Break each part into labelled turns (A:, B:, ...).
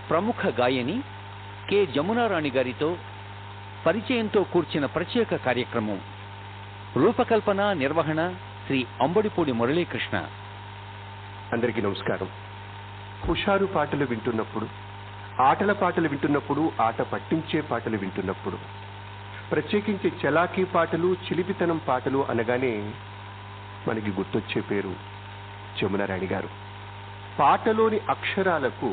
A: ప్రముఖ గాయని కె జమునారాణి గారితో పరిచయంతో కూర్చిన ప్రత్యేక కార్యక్రమం. రూపకల్పన నిర్వహణ శ్రీ అంబడిపూడి మురళీకృష్ణ.
B: అందరికీ నమస్కారం. హుషారు పాటలు వింటున్నప్పుడు, ఆటల పాటలు వింటున్నప్పుడు, ఆట పట్టించే పాటలు వింటున్నప్పుడు, ప్రత్యేకించి చలాకీ పాటలు, చిలిపితనం పాటలు అనగానే మనకి గుర్తొచ్చే పేరు జమునారాణి గారు. పాటలోని అక్షరాలకు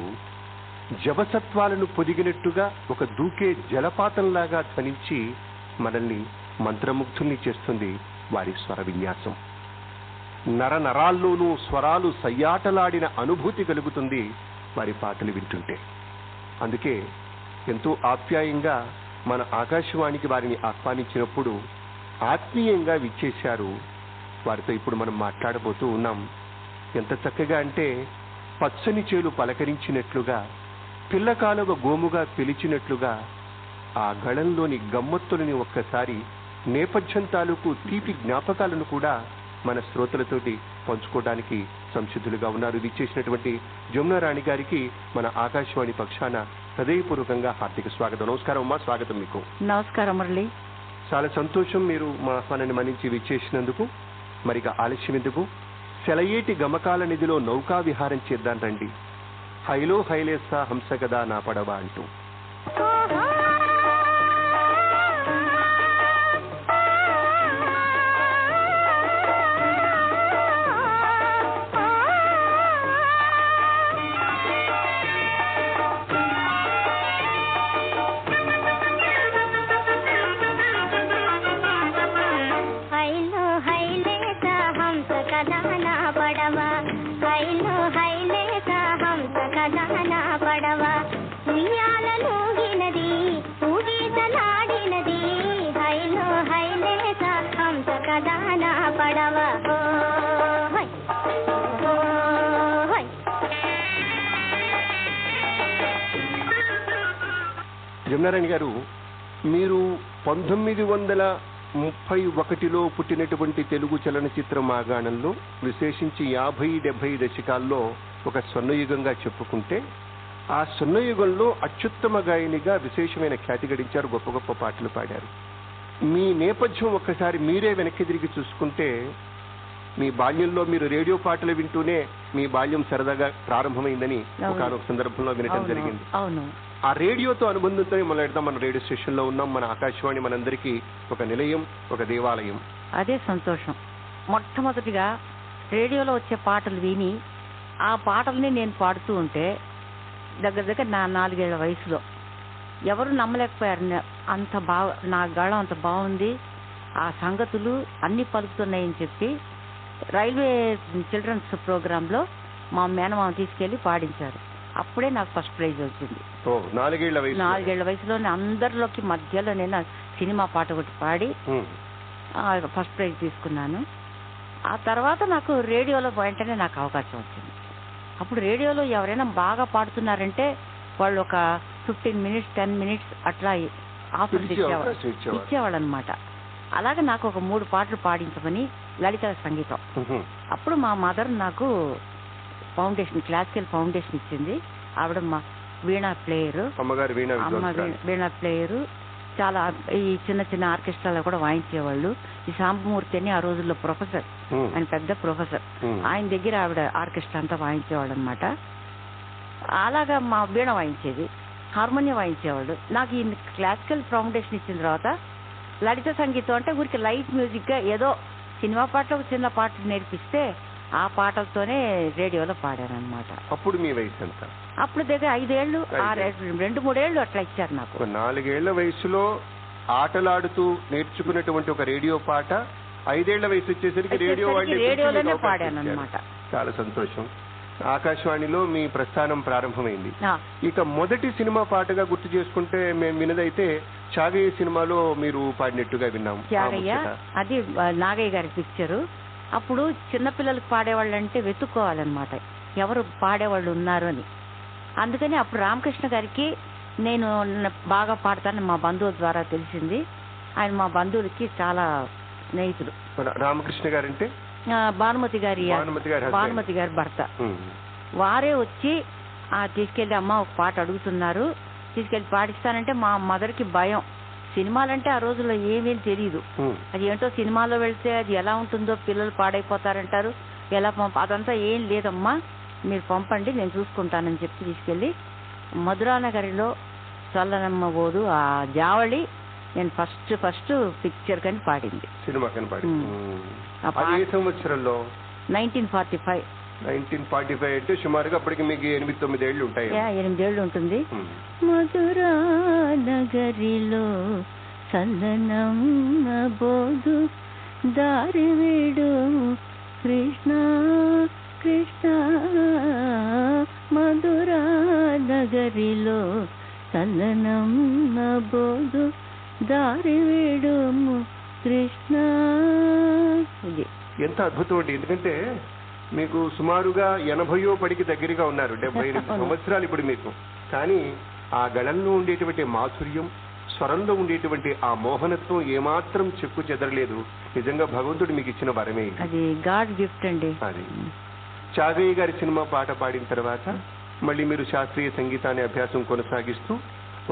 B: జవసత్వాలను పొదిగినట్టుగా ఒక దూకే జలపాతంలాగా ధ్వనించి మనల్ని మంత్రముగ్ధుల్ని చేస్తుంది వారి స్వర విన్యాసం. నరనరాల్లోనూ స్వరాలు సయ్యాటలాడిన అనుభూతి కలుగుతుంది వారి పాటలు వింటుంటే. అందుకే ఎంతో ఆప్యాయంగా మన ఆకాశవాణికి వారిని ఆహ్వానించినప్పుడు ఆత్మీయంగా విచ్చేశారు. వారితో ఇప్పుడు మనం మాట్లాడబోతూ ఉన్నాం. ఎంత చక్కగా అంటే పచ్చని చేలు పలకరించినట్లుగా, పిల్లకాలువ గోముగా పిలిచినట్లుగా ఆ గళంలోని గమ్మత్తులని ఒక్కసారి నేపథ్యం తాలూకు తీపి జ్ఞాపకాలను కూడా మన శ్రోతలతోటి పంచుకోవడానికి సంసిద్ధులుగా ఉన్నారు. విచ్చేసినటువంటి జమునారాణి గారికి మన ఆకాశవాణి పక్షాన హృదయపూర్వకంగా హార్దిక స్వాగతం. నమస్కారం అమ్మా, స్వాగతం మీకు.
C: నమస్కారం మురళి.
B: చాలా సంతోషం మీరు మా ఆహ్వానాన్ని మన్నించి విచ్చేసినందుకు. మరిగా ఆలస్యం ఎందుకు, సెలయేటి గమకాల నిధిలో నౌకా విహారం చేద్దాం రండి, హైలో హైలేస్తా హంస కదా నా పడవ అంటూ. జమునారాణి గారు, మీరు 1931లో పుట్టినటువంటి తెలుగు చలనచిత్ర మాగాణంలో, విశేషించి 50-70 దశకాల్లో ఒక స్వర్ణయుగంగా చెప్పుకుంటే, ఆ స్వర్ణయుగంలో అత్యుత్తమ గాయనిగా విశేషమైన ఖ్యాతి గడించారు. గొప్ప గొప్ప పాటలు పాడారు. మీ నేపథ్యం ఒక్కసారి మీరే వెనక్కి తిరిగి చూసుకుంటే, మీ బాల్యంలో మీరు రేడియో పాటలు వింటూనే మీ బాల్యం సరదాగా ప్రారంభమైందని ఒకనొక సందర్భంలో వినటం జరిగింది. ఆ రేడియోతో అనుబంధంతో మొదలెడదాం. మన రేడియో స్టేషన్ లో ఉన్నాం. మన ఆకాశవాణి మనందరికీ ఒక నిలయం, ఒక దేవాలయం.
C: అదే సంతోషం. మొట్టమొదటిగా రేడియోలో వచ్చే పాటలు విని ఆ పాటల్ని నేను పాడుతూ ఉంటే దగ్గర దగ్గర నా 4 ఏళ్ల వయసులో ఎవరు నమ్మలేకపోయారు. అంత బాగా నా గళం అంత బాగుంది, ఆ సంగతులు అన్ని పలుకుతున్నాయని చెప్పి రైల్వే చిల్డ్రన్స్ ప్రోగ్రాంలో మా మేనమామ తీసుకెళ్లి పాడించారు. అప్పుడే నాకు ఫస్ట్ ప్రైజ్ వచ్చింది.
B: 4 ఏళ్ల
C: వయసులోనే అందరిలోకి మధ్యలో నేను సినిమా పాట ఒకటి పాడి ఫస్ట్ ప్రైజ్ తీసుకున్నాను. ఆ తర్వాత నాకు రేడియోలో వెంటనే నాకు అవకాశం వచ్చింది. అప్పుడు రేడియోలో ఎవరైనా బాగా పాడుతున్నారంటే వాళ్ళు ఒక 15 మినిట్స్ 10 మినిట్స్ అట్లా ఆఫర్స్ ఇచ్చేవాళ్ళు అనమాట. అలాగే నాకు ఒక 3 పాటలు పాడించమని లలిత సంగీతం. అప్పుడు మా మదర్ నాకు ఫౌండేషన్, క్లాసికల్ ఫౌండేషన్ ఇచ్చింది. ఆవిడ మా వీణా ప్లేయరు, వీణా ప్లేయరు. చాలా ఈ చిన్న చిన్న ఆర్కెస్ట్రాలో కూడా వాయించేవాళ్ళు. ఈ సాంబమూర్తి అని ఆ రోజుల్లో ప్రొఫెసర్, ఆయన పెద్ద ప్రొఫెసర్, ఆయన దగ్గర ఆవిడ ఆర్కెస్ట్రా అంతా వాయించేవాళ్ళు అనమాట. అలాగా మా వీణ వాయించేది, హార్మోనియం వాయించేవాళ్ళు. నాకు ఈ క్లాసికల్ ఫౌండేషన్ ఇచ్చిన తర్వాత లలిత సంగీతం అంటే ఊరికి లైట్ మ్యూజిక్ గా ఏదో సినిమా పాటలు చిన్న పాటలు నేర్పిస్తే ఆ పాటలతోనే రేడియోలో పాడాను అనమాట.
B: అప్పుడు మీ వయసు ఎంత?
C: అప్పుడు దగ్గర 5 ఏళ్ళు, 2-3 ఏళ్ళు అట్లా ఇచ్చారు నాకు.
B: 4 ఏళ్ల వయసులో ఆటలాడుతూ నేర్చుకున్నటువంటి ఒక రేడియో పాట 5 ఏళ్ల వయసు వచ్చేసరికి
C: రేడియోలోనే పాడాను అనమాట.
B: చాలా సంతోషం. ఆకాశవాణిలో మీ ప్రస్థానం ప్రారంభమైంది. ఇక మొదటి సినిమా పాటగా గుర్తు చేసుకుంటే మేము వినదైతే చాగయ్య సినిమాలో మీరు పాడినట్టుగా విన్నాము.
C: చాగయ్య అది నాగయ్య గారి పిక్చరు. అప్పుడు చిన్నపిల్లలకు పాడేవాళ్ళు అంటే వెతుక్కోవాలన్నమాట, ఎవరు పాడేవాళ్ళు ఉన్నారు అని. అందుకని అప్పుడు రామకృష్ణ గారికి నేను బాగా పాడతానని మా బంధువుల ద్వారా తెలిసింది. ఆయన మా బంధువులకి చాలా స్నేహితులు.
B: రామకృష్ణ గారంటే భానుమతి గారి
C: భర్త. వారే వచ్చి తీసుకెళ్ళి అమ్మ ఒక పాట అడుగుతున్నారు, తీసుకెళ్ళి పాటిస్తానంటే మా మదర్కి భయం. సినిమాలంటే ఆ రోజుల్లో ఏమీ తెలియదు. అది ఏంటో సినిమాలో వెళ్తే అది ఎలా ఉంటుందో, పిల్లలు పాడైపోతారంటారు, ఎలా అదంతా ఏం లేదమ్మా, మీరు పంపండి నేను చూసుకుంటానని చెప్పి తీసుకెళ్ళి మధురానగరిలో చల్లనమ్మ బోదు ఆ జావళి నేను ఫస్ట్ పిక్చర్ కని పాడింది,
B: సినిమా కని పాడింది.
C: 1945.
B: 1945 అంటే సుమారుగా అప్పటికి మీకు 8-9 ఏళ్ళు ఉంటాయి.
C: 8 ఏళ్ళు ఉంటుంది. మధురా నగరిలో చల్లనమ్మ బోదు దారి వీడు కృష్ణ కృష్ణ, మధురా నగరిలో చల్లనమ్మ బోదు దారి వీడు కృష్ణ. ఇది
B: ఎంత అద్భుతం అండి. ఎందుకంటే మీకు సుమారుగా 80వ పడికి దగ్గరగా ఉన్నారు, 78 సంవత్సరాలు ఇప్పుడు మీకు. కానీ ఆ గళంలో ఉండేటువంటి మాధుర్యం, స్వరంలో ఉండేటువంటి ఆ మోహనత్వం ఏమాత్రం చెక్కు చెదరలేదు. నిజంగా భగవంతుడు మీకు ఇచ్చిన వరమే,
C: అది గాడ్ గిఫ్ట్ అండి.
B: అది చాగయ్య గారి సినిమా పాట పాడిన తర్వాత మళ్ళీ మీరు శాస్త్రీయ సంగీతాన్ని అభ్యాసం కొనసాగిస్తూ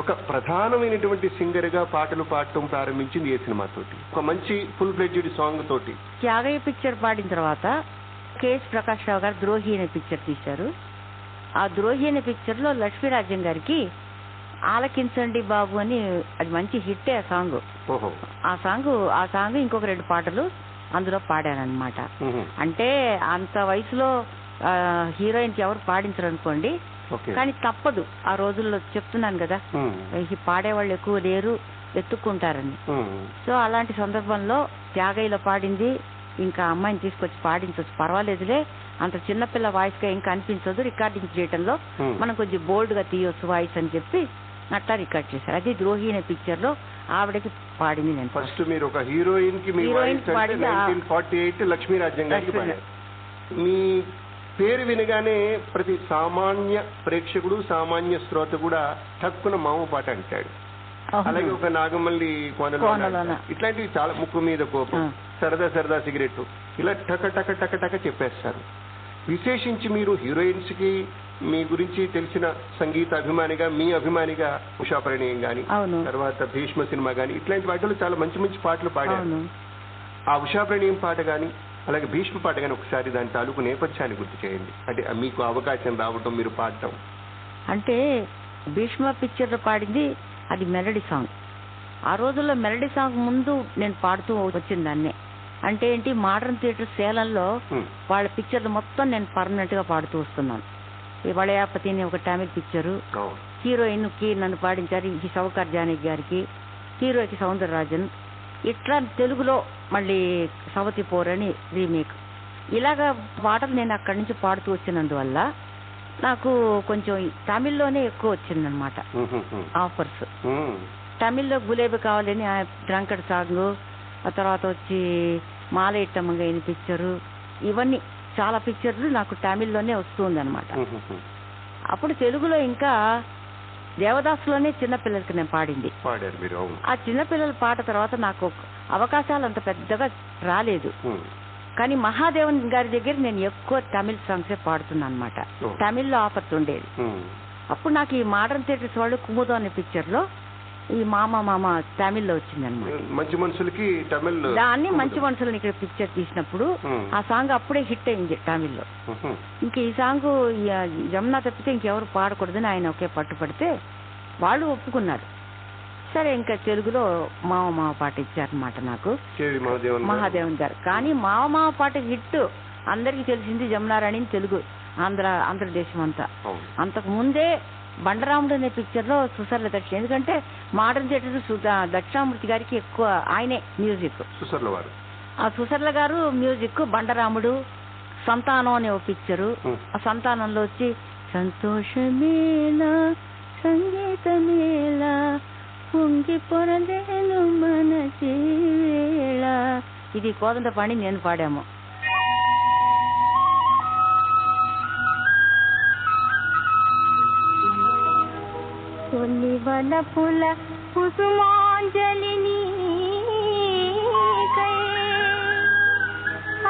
B: ఒక ప్రధానమైనటువంటి సింగర్ గా పాటలు పాడటం ప్రారంభించింది ఏ సినిమా తోటి? ఒక మంచి ఫుల్ ఫ్లెడ్జ్డ్ సాంగ్ తోటి.
C: త్యాగయ్య పిక్చర్ పాడిన తర్వాత కేఎస్ ప్రకాష్ రావు గారు ద్రోహి అనే పిక్చర్ తీశారు. ఆ ద్రోహి అనే పిక్చర్ లో లక్ష్మీరాజ్యం గారికి ఆలకించండి బాబు అని అది మంచి హిట్టే ఆ సాంగ్. ఆ సాంగ్ ఇంకొక 2 పాటలు అందులో పాడానన్నమాట. అంటే అంత వయసులో హీరోయిన్ కి ఎవరు పాడించరు అనుకోండి, కానీ తప్పదు. ఆ రోజుల్లో చెప్తున్నాను కదా, పాడేవాళ్ళు ఎక్కువ లేరు, వెతుక్కుంటారని. సో అలాంటి సందర్భంలో త్యాగయ్యలో పాడింది, ఇంకా అమ్మాయిని తీసుకొచ్చి పాడించవచ్చు, పర్వాలేదులే, అంత చిన్నపిల్ల వాయిస్ గా ఇంకా అనిపించదు, రికార్డింగ్ చేయడంలో మనం కొంచెం బోల్డ్ గా తీయొచ్చు వాయిస్ అని చెప్పి అట్లా రికార్డ్ చేశారు. అది ద్రోహి అనే పిక్చర్ లో ఆవిడకి పాడింది నేను.
B: ఫస్ట్ మీరు ఒక హీరోయిన్ కి 1948 లక్ష్మీరాజ్యం గారికి పాడారు. మీ పేరు వినగానే ప్రతి సామాన్య ప్రేక్షకుడు, సామాన్య శ్రోత కూడా తక్కువ మామ పాట అంటాడు. అలాగే ఒక నాగమల్లి కోనలోన ఇట్లాంటివి చాలా, ముక్కు మీద కోపం, సరదా సరదా సిగరెట్, ఇలా టక టక టక టక చెప్పేస్తారు. విశేషించి మీరు హీరోయిన్స్ కి మీ గురించి తెలిసిన సంగీత అభిమానిగా, మీ అభిమానిగా ఉషాపరిణయం గాని, తర్వాత భీష్మ సినిమా గాని, ఇట్లాంటి వాటిలో చాలా మంచి మంచి పాటలు పాడారు. ఆ ఉషాపరిణయం పాట గాని, అలాగే భీష్మ పాట గాని ఒకసారి దాని తాలూకు నేపథ్యాన్ని గుర్తు చేయండి. అంటే మీకు అవకాశం రావటం, మీరు పాడటం.
C: అంటే భీష్మ పిక్చర్ లో పాడింది అది మెలడీ సాంగ్. ఆ రోజుల్లో మెలడీ సాంగ్ ముందు నేను పాడుతూ వచ్చిన దాన్నే. అంటే ఏంటి, మోడర్న్ థియేటర్ సేలంలో వాళ్ళ పిక్చర్లు మొత్తం నేను పర్మనెంట్ గా పాడుతూ వస్తున్నాను. ఈ వలయాపతి అని ఒక తమిళ పిక్చరు, హీరోయిన్ కి నన్ను పాడించారు ఈ సౌకార్ జానకి గారికి, హీరోకి సౌందరరాజన్. ఇట్లా తెలుగులో మళ్ళీ సవతి పోర్ అని రీమేక్, ఇలాగా పాటలు నేను అక్కడి నుంచి పాడుతూ వచ్చినందువల్ల నాకు కొంచెం తమిళ్లోనే ఎక్కువ వచ్చిందనమాట ఆఫర్స్. తమిళ్లో గులేబీ కావాలని డ్రంకడ్ సాంగ్, ఆ తర్వాత వచ్చి మాల ఇట్టమ్మంగా అయిన పిక్చరు, ఇవన్నీ చాలా పిక్చర్లు నాకు తమిళ్లోనే వస్తుంది అనమాట. అప్పుడు తెలుగులో ఇంకా దేవదాసులోనే చిన్నపిల్లలకి నేను పాడింది. ఆ చిన్నపిల్లల పాట తర్వాత నాకు అవకాశాలు అంత పెద్దగా రాలేదు. కానీ మహాదేవన్ గారి దగ్గర నేను ఎక్కువ తమిళ సాంగ్సే పాడుతున్నాను అనమాట. తమిళ్లో ఆఫర్స్ ఉండేది. అప్పుడు నాకు ఈ మోడర్న్ థియేటర్స్ వాళ్ళు కుముదో అనే పిక్చర్ లో ఈ మామ తమిళ్లో వచ్చింది అనమాట.
B: మంచి మనుషులకి
C: దాన్ని మంచి మనుషులని ఇక్కడ పిక్చర్ తీసినప్పుడు ఆ సాంగ్ అప్పుడే హిట్ అయింది తమిళ్లో. ఇంక ఈ సాంగ్ జమున తప్పితే ఇంకెవరు పాడకూడదని ఆయన ఒకే పట్టుపడితే వాళ్ళు ఒప్పుకున్నారు. సరే ఇంకా తెలుగులో మామ పాట ఇచ్చారనమాట నాకు మహాదేవన్ గారు. కానీ మామ పాట హిట్ అందరికి తెలిసింది జమునారాణి తెలుగు ఆంధ్రదేశం అంతా. అంతకు ముందే బండరాముడు అనే పిక్చర్ లో సుసర్ల దక్షిణ, ఎందుకంటే మోడర్న్ థియేటర్ దక్షిణామూర్తి గారికి ఎక్కువ ఆయనే మ్యూజిక్. ఆ సుసర్ల గారు మ్యూజిక్, బండరాముడు, సంతానం అనే ఒక పిక్చరు. ఆ సంతానంలో వచ్చి సంతోషమేలా సంగీతమేలా పొంగి పొరలేను మన జీవేళ, ఇది కోదండపాణి నేను పాడాము. కొన్ని వలపుల కుసుమాంజలిని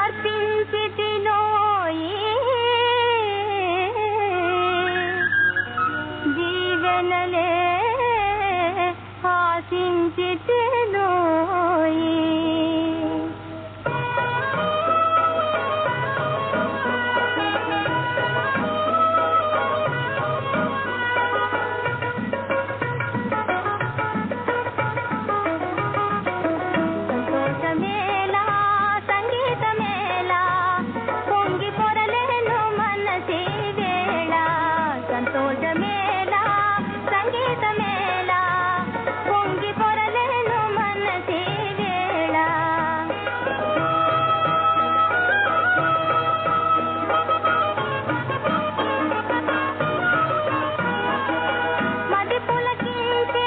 C: అర్పించితినోయే
D: దీవెనలే ఆశించితేనోయి సంతోషమేలా సంగీతమేలా పొంగి పొరలేను మనసి వేళ సంతోషమేలా సంగీతమేలా పొంగి పొరలేను మనసి వేళ మది పులకించే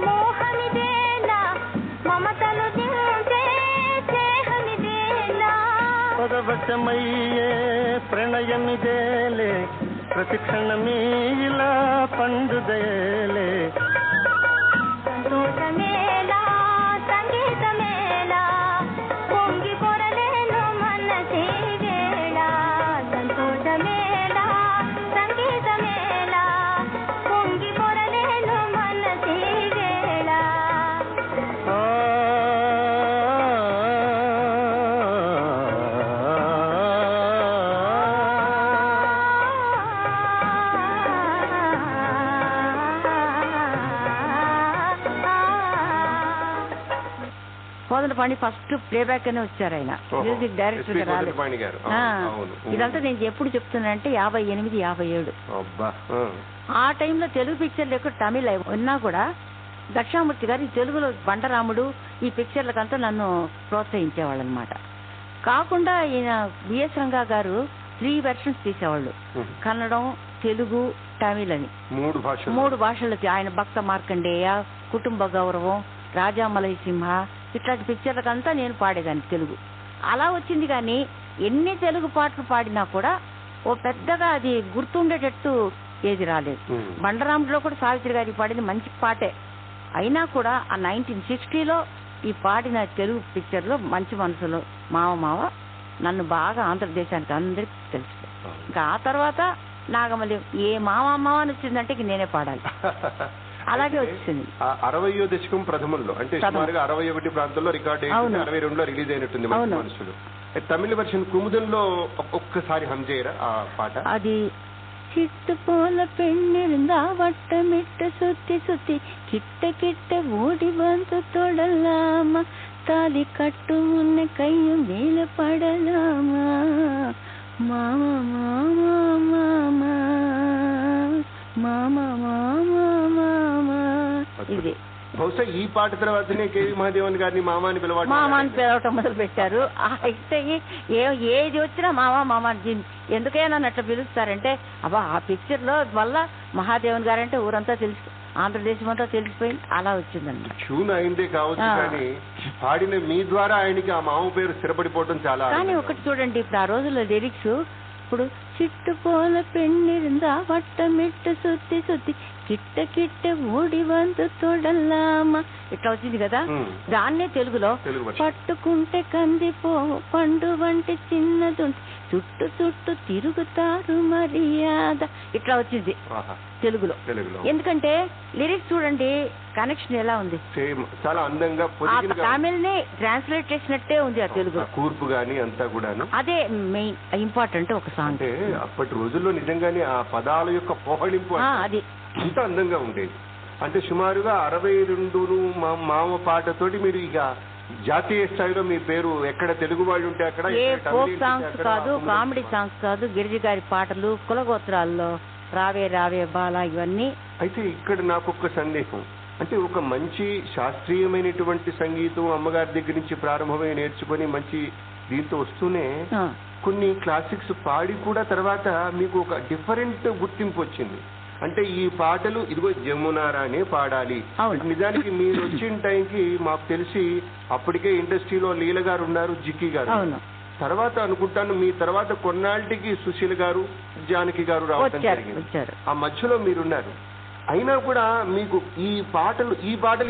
D: మోహమిదేనా మమతలు దించే స్నేహమిదేనా
E: పదవశమయ్యే ప్రణయమిదేలే ప్రతి క్షణమీలా పండుదేలే
D: సంతోషమేలా సంగీతమేలా పొంగి పొరలేను మనసి వేళ సంతోషమేలా సంగీతమేలా పొంగి పొరలేను మనసి వేళ
C: కోదండపాణి ఫస్ట్ ప్లేబ్యాక్ అనే వచ్చారు ఆయన మ్యూజిక్ డైరెక్టర్ గా రాలేదు.
B: కోదండపాణి గారు.
C: ఆ,
B: అవును.
C: ఇదంతా నేను ఎప్పుడు చెప్తున్నానంటే 58, 57
B: అబ్బా.
C: ఆ టైంలో తెలుగు పిక్చర్లు ఎక్కువ తమిళ ఉన్నా కూడా దక్షామూర్తి గారు ఈ తెలుగులో బండరాముడు ఈ పిక్చర్లకంతా నన్ను ప్రోత్సహించేవాళ్ళు అనమాట. కాకుండా ఈయన బిఎస్ రంగా గారు 3 వెర్షన్స్ తీసేవాళ్ళు, కన్నడం, తెలుగు, తమిళ్ అని 3 భాషలకి. ఆయన భక్త మార్కండేయ, కుటుంబ గౌరవం, రాజా మలయసింహ ఇట్లాంటి పిక్చర్లకంతా నేను పాడేదాన్ని తెలుగు. అలా వచ్చింది. కానీ ఎన్ని తెలుగు పాటలు పాడినా కూడా ఓ పెద్దగా అది గుర్తుండేటట్టు ఏది రాలేదు. బండరాముడిలో కూడా సావిత్రి గారి పాడింది మంచి పాటే అయినా కూడా ఆ 1960లో ఈ పాడిన తెలుగు పిక్చర్లో మంచి మనసులో మావ నన్ను బాగా ఆంధ్రదేశానికి అందరికి తెలుసు. ఇంకా ఆ తర్వాత నాగమల్లి ఏ మావ అని వచ్చిందంటే ఇంక నేనే పాడాలి. అలాగే వచ్చింది.
B: 60వ దశకం ప్రథమంలో అంటే సుమారుగా 61 ప్రాంతంలో రికార్డ్ అయింది, 62లో రిలీజ్ అయినట్టుంది మంచి మనుషులు. తమిళ వెర్షన్ కుముదంలో ఒక్కసారి హమ్ చేయరా ఆ పాట?
D: అది சிட்டு போல பெண்ணிருந்தா வட்டமிட்டு சுத்தி சுத்தி கிட்ட கிட்ட ஓடி வந்து தொடலாமா தாலி கட்டு முன்ன கையும் மேல படலாமா மாமா மாமா மாமா మామా మామా మామా. ఇది
B: బహుశా ఈ పాట తర్వాతనే కేవి మహాదేవన్ గారిని మామా అని
C: పిలవటం మొదలు పెట్టారు. అయితే ఏది వచ్చినా మామా ఎందుకైనా నన్ను అట్లా పిలుస్తారంటే అబ్బా ఆ పిక్చర్ లో వల్ల మహాదేవన్ గారంటే ఊరంతా తెలుసు, ఆంధ్రదేశం అంతా తెలిసిపోయింది. అలా వచ్చిందండి.
B: ట్యూన్ అయిందే కావచ్చు కానీ పాడిన మీ ద్వారా ఆయనకి ఆ మామ పేరు స్థిరపడిపోవడం చాలా.
C: కానీ ఒకటి చూడండి, ఇప్పుడు ఆ రోజుల్లో లిరిక్స్ ఇప్పుడు చిట్టు పోల పెళ్ళిందా వట్టమిట్టు సుత్తి సుత్తి కిట్ట కిట్ట ఊడి వంతు తొడల్లామా ఇట్లా వచ్చింది కదా. దాన్నే తెలుగులో పట్టుకుంటే కందిపో పండు వంటి చిన్నదుంటి చుట్టు చుట్టు తిరుగుతారు మర్యాద ఇట్లా వచ్చింది తెలుగులో. ఎందుకంటే లిరిక్స్ చూడండి కనెక్షన్ ఎలా ఉంది,
B: చాలా అందంగా
C: తమిళ్ ని ట్రాన్స్లేట్ చేసినట్టే ఉంది ఆ తెలుగు
B: కూర్పు గాని అంతా కూడా.
C: అదే మెయిన్ ఇంపార్టెంట్ ఒక సాంగ్.
B: అప్పటి రోజుల్లో నిజంగానే ఆ పదాల యొక్క పోహళింపు
C: అది
B: అంత అందంగా ఉండేది. అంటే సుమారుగా 62 మామ పాటతోటి మీరు ఇక జాతీయ స్థాయిలో మీ పేరు ఎక్కడ తెలుగు వాళ్ళు ఉంటే అక్కడ
C: ఏ ఫోక్ సాంగ్స్ కాదు, కామెడీ సాంగ్స్ కాదు, గిరిజి గారి పాటలు, కులగోత్రాల్లో రావే రావే బాల ఇవన్నీ.
B: అయితే ఇక్కడ నాకు ఒక సందేహం, అంటే ఒక మంచి శాస్త్రీయమైనటువంటి సంగీతం అమ్మగారి దగ్గర నుంచి ప్రారంభమై నేర్చుకుని మంచి దీంతో వస్తూనే కొన్ని క్లాసిక్స్ పాడి కూడా తర్వాత మీకు ఒక డిఫరెంట్ గుర్తింపు వచ్చింది. అంటే ఈ పాటలు ఇదిగో జమునారానే పాడాలి. నిజానికి మీరు వచ్చిన టైంకి మాకు తెలిసి అప్పటికే ఇండస్ట్రీలో లీల గారు ఉన్నారు, జిక్కి గారు. తర్వాత అనుకుంటాను మీ తర్వాత కొన్నాళ్ళకి సుశీల్ గారు, జానకి గారు రావడం జరిగింది. ఆ మధ్యలో మీరున్నారు. అయినా కూడా మీకు ఈ పాటలు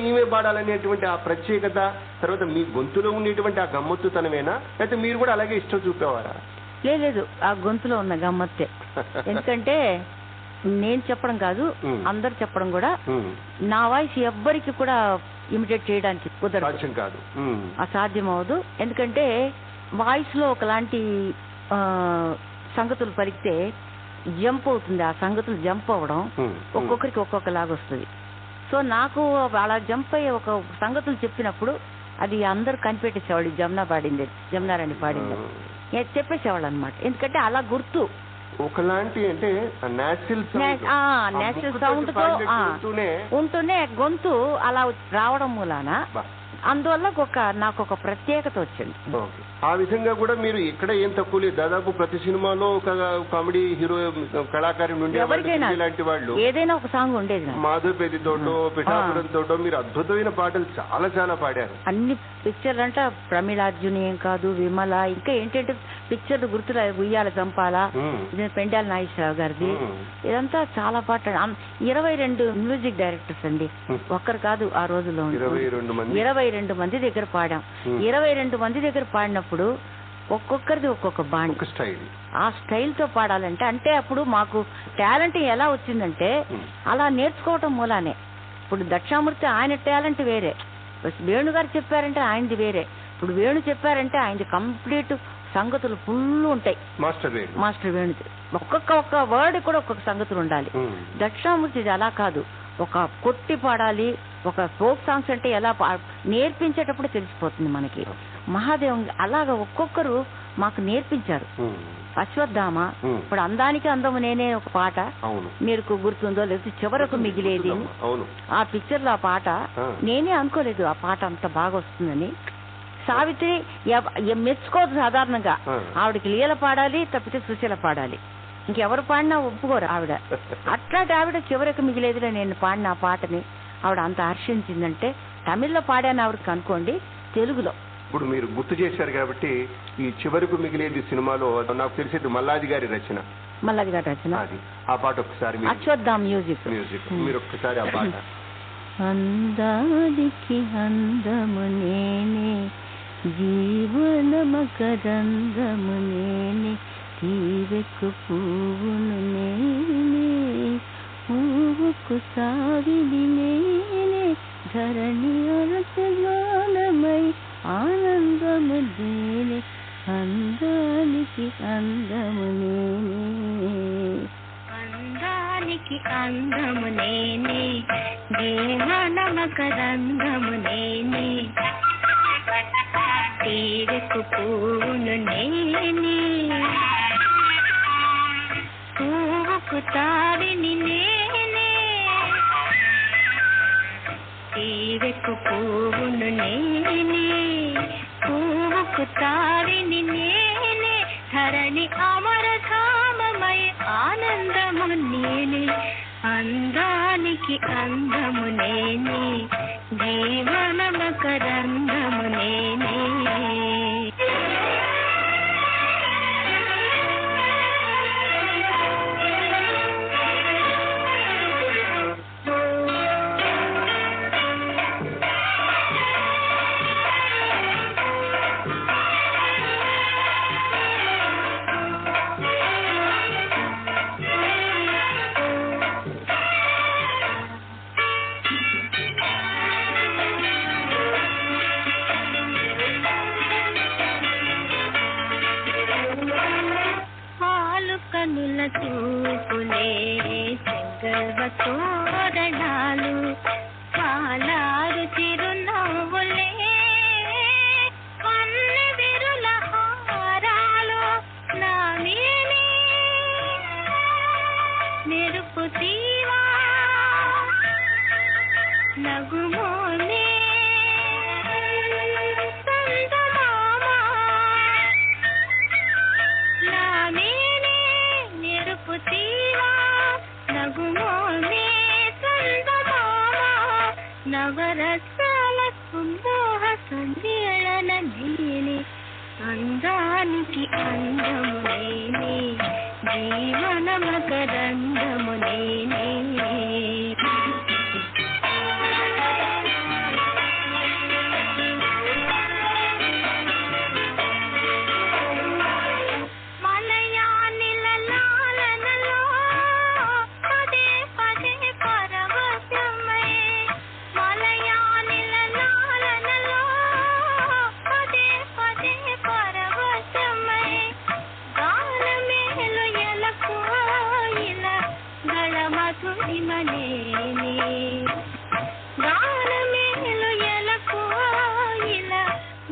B: ఈమె పాడాలనేటువంటి ఆ ప్రత్యేకత, తర్వాత మీ గొంతులో ఉండేటువంటి ఆ గమ్మత్తుతనమేనా, అయితే మీరు కూడా అలాగే ఇష్టం చూపేవారా?
C: లేదు, ఆ గొంతులో ఉన్న గమ్మత్తే. ఎందుకంటే నేను చెప్పడం కాదు, అందరు చెప్పడం కూడా, నా వాయిస్ ఎవ్వరికి కూడా ఇమిటేట్ చేయడానికి కుదరదు, అసాధ్యం అవదు. ఎందుకంటే వాయిస్ లో ఒకలాంటి సంగతులు పలికితే జంప్ అవుతుంది, ఆ సంగతులు జంప్ అవ్వడం ఒక్కొక్కరికి ఒక్కొక్కలాగా వస్తుంది. సో నాకు అలా జంప్ అయ్యే ఒక సంగతులు చెప్పినప్పుడు అది అందరు కనిపెట్టేసేవాళ్ళు, జమునారాణి పాడింది చెప్పేసేవాళ్ళు అనమాట. ఎందుకంటే అలా గుర్తు
B: ఒకలాంటి అంటే
C: నేచురల్ సౌండ్ తో ఉంటూనే గొంతు అలా రావడం మూలాన అందువల్ల నాకు ఒక ప్రత్యేకత వచ్చింది.
B: ఆ విధంగా కూడా మీరు ఇక్కడ ఏం తక్కువ లేదు, దాదాపు ప్రతి సినిమాలో ఒక కామెడీ హీరో కళాకారు నుండి లాంటి వాళ్ళు
C: ఏదైనా ఒక సాంగ్ ఉండేది.
B: మాధవపేది తోటో పిఠాపురం తోటో మీరు అద్భుతమైన పాటలు చాలా చాలా పాడారు.
C: అన్ని పిక్చర్లు అంటే ప్రమీళార్జున్ ఏం కాదు, విమల, ఇంకా ఏంటంటే పిక్చర్లు గుర్తులు, ఉయ్యాల చంపాల, పెండాల నాగేశ్వరరావు గారిది, ఇదంతా చాలా పాటలు. 22 మ్యూజిక్ డైరెక్టర్స్ అండి, ఒక్కరు కాదు. ఆ రోజుల్లో 22 మంది దగ్గర పాడాం. 22 మంది దగ్గర పాడినప్పుడు ఒక్కొక్కరిది ఒక్కొక్క బాణి, ఆ స్టైల్ తో పాడాలంటే అంటే అప్పుడు మాకు టాలెంట్ ఎలా వచ్చిందంటే అలా నేర్చుకోవటం మూలానే. ఇప్పుడు దక్షామూర్తి ఆయన టాలెంట్ వేరే, వేణుగారు చెప్పారంటే ఆయనది వేరే, ఇప్పుడు వేణు చెప్పారంటే ఆయనది కంప్లీట్ సంగతులు ఫుల్ ఉంటాయి. మాస్టర్ వేణుది ఒక్క వర్డ్ కూడా ఒక్కొక్క సంగతులు ఉండాలి. దక్షిణామూర్తిది అలా కాదు, ఒక కొట్టి పాడాలి. ఒక ఫోక్ సాంగ్స్ అంటే ఎలా నేర్పించేటప్పుడు తెలిసిపోతుంది మనకి. మహాదేవ్ అలాగా ఒక్కొక్కరు మాకు నేర్పించారు. అశ్వత్థామ, ఇప్పుడు అందానికి అందము నేనే ఒక పాట మీకు గుర్తుందో లేకపోతే చివరకు మిగిలేది, ఆ పిక్చర్ లో ఆ పాట నేనే అనుకోలేదు ఆ పాట అంత బాగా వస్తుందని. సావిత్రి మెచ్చుకోదు సాధారణంగా, ఆవిడకి లీల పాడాలి, తప్పితే సుశీల పాడాలి, ఇంకెవరు పాడినా ఒప్పుకోరు ఆవిడ. అట్లాంటి ఆవిడ చివరకు మిగిలేదిలో నేను పాడిన ఆ పాటని ఆవిడ అంత హర్షించిందంటే, తమిళ్లో పాడాను ఆవిడకి అనుకోండి, తెలుగులో.
B: ఇప్పుడు మీరు గుర్తు చేశారు కాబట్టి ఈ చివరకు మిగిలేది సినిమాలో నాకు తెలిసేది మల్లాది గారి రచన, అది ఆ పాట ఒకసారి
C: అశ్వత్థామ మ్యూజిక్
B: మీరు ఒక్కసారి ఆ పాట.
D: అందానికి అందము నేనే, జీవన మకరందము నేనే, తీవెక్కు పువ్వును నేనే, పువ్వుకు సావిడి నేనే, ధరణి అరసగానమై ఆనందము నేనే, అందానికి అందము నేనే, అందానికి అందము నేనే, జీవన మకరందము నేనే, తీవెక్కు పువ్వును నేనే, పువ్వుకు తావిని నేనే, తీవెక్కు పువ్వును నేనే, పువ్వుకు తావిని నేనే, ధరణి అమరధామమై ఆనందము నేనే, అందానికి అందము నేనే, జీవన మకరందము నేనే. కనుల చూపులే చెంగల్వ తోరణాలు, పాలారు చిరునవ్వులే కన్నె విరుల హారాలు, నా మేనే మెరుపు తీవా నగుమోనే, నవరసాల కుంభోహ సంధ్యళన నేనే, అందానికి అందము నేనే, జీవన మకరందము నేనే. మలయానిల లాలనలో నేనే గానమేలు ఎలకోయిల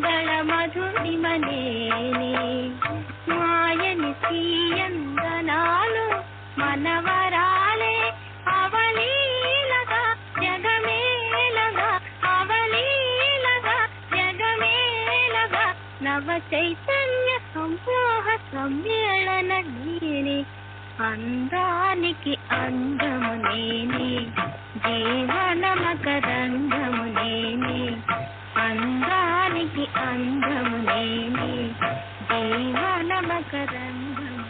D: గళ మధురిమనేనే మాయని తీయందనాలు మనవరాలే అవలీలగా జగమేలగా అవలీలగా జగమేలగా నవ చైతన్య సంపోహ సమ్మేళన నేనే అందానికి అందము నేనే జీవన మకరంగము నేనే అందానికి అందము నేనే జీవన మకరంగము.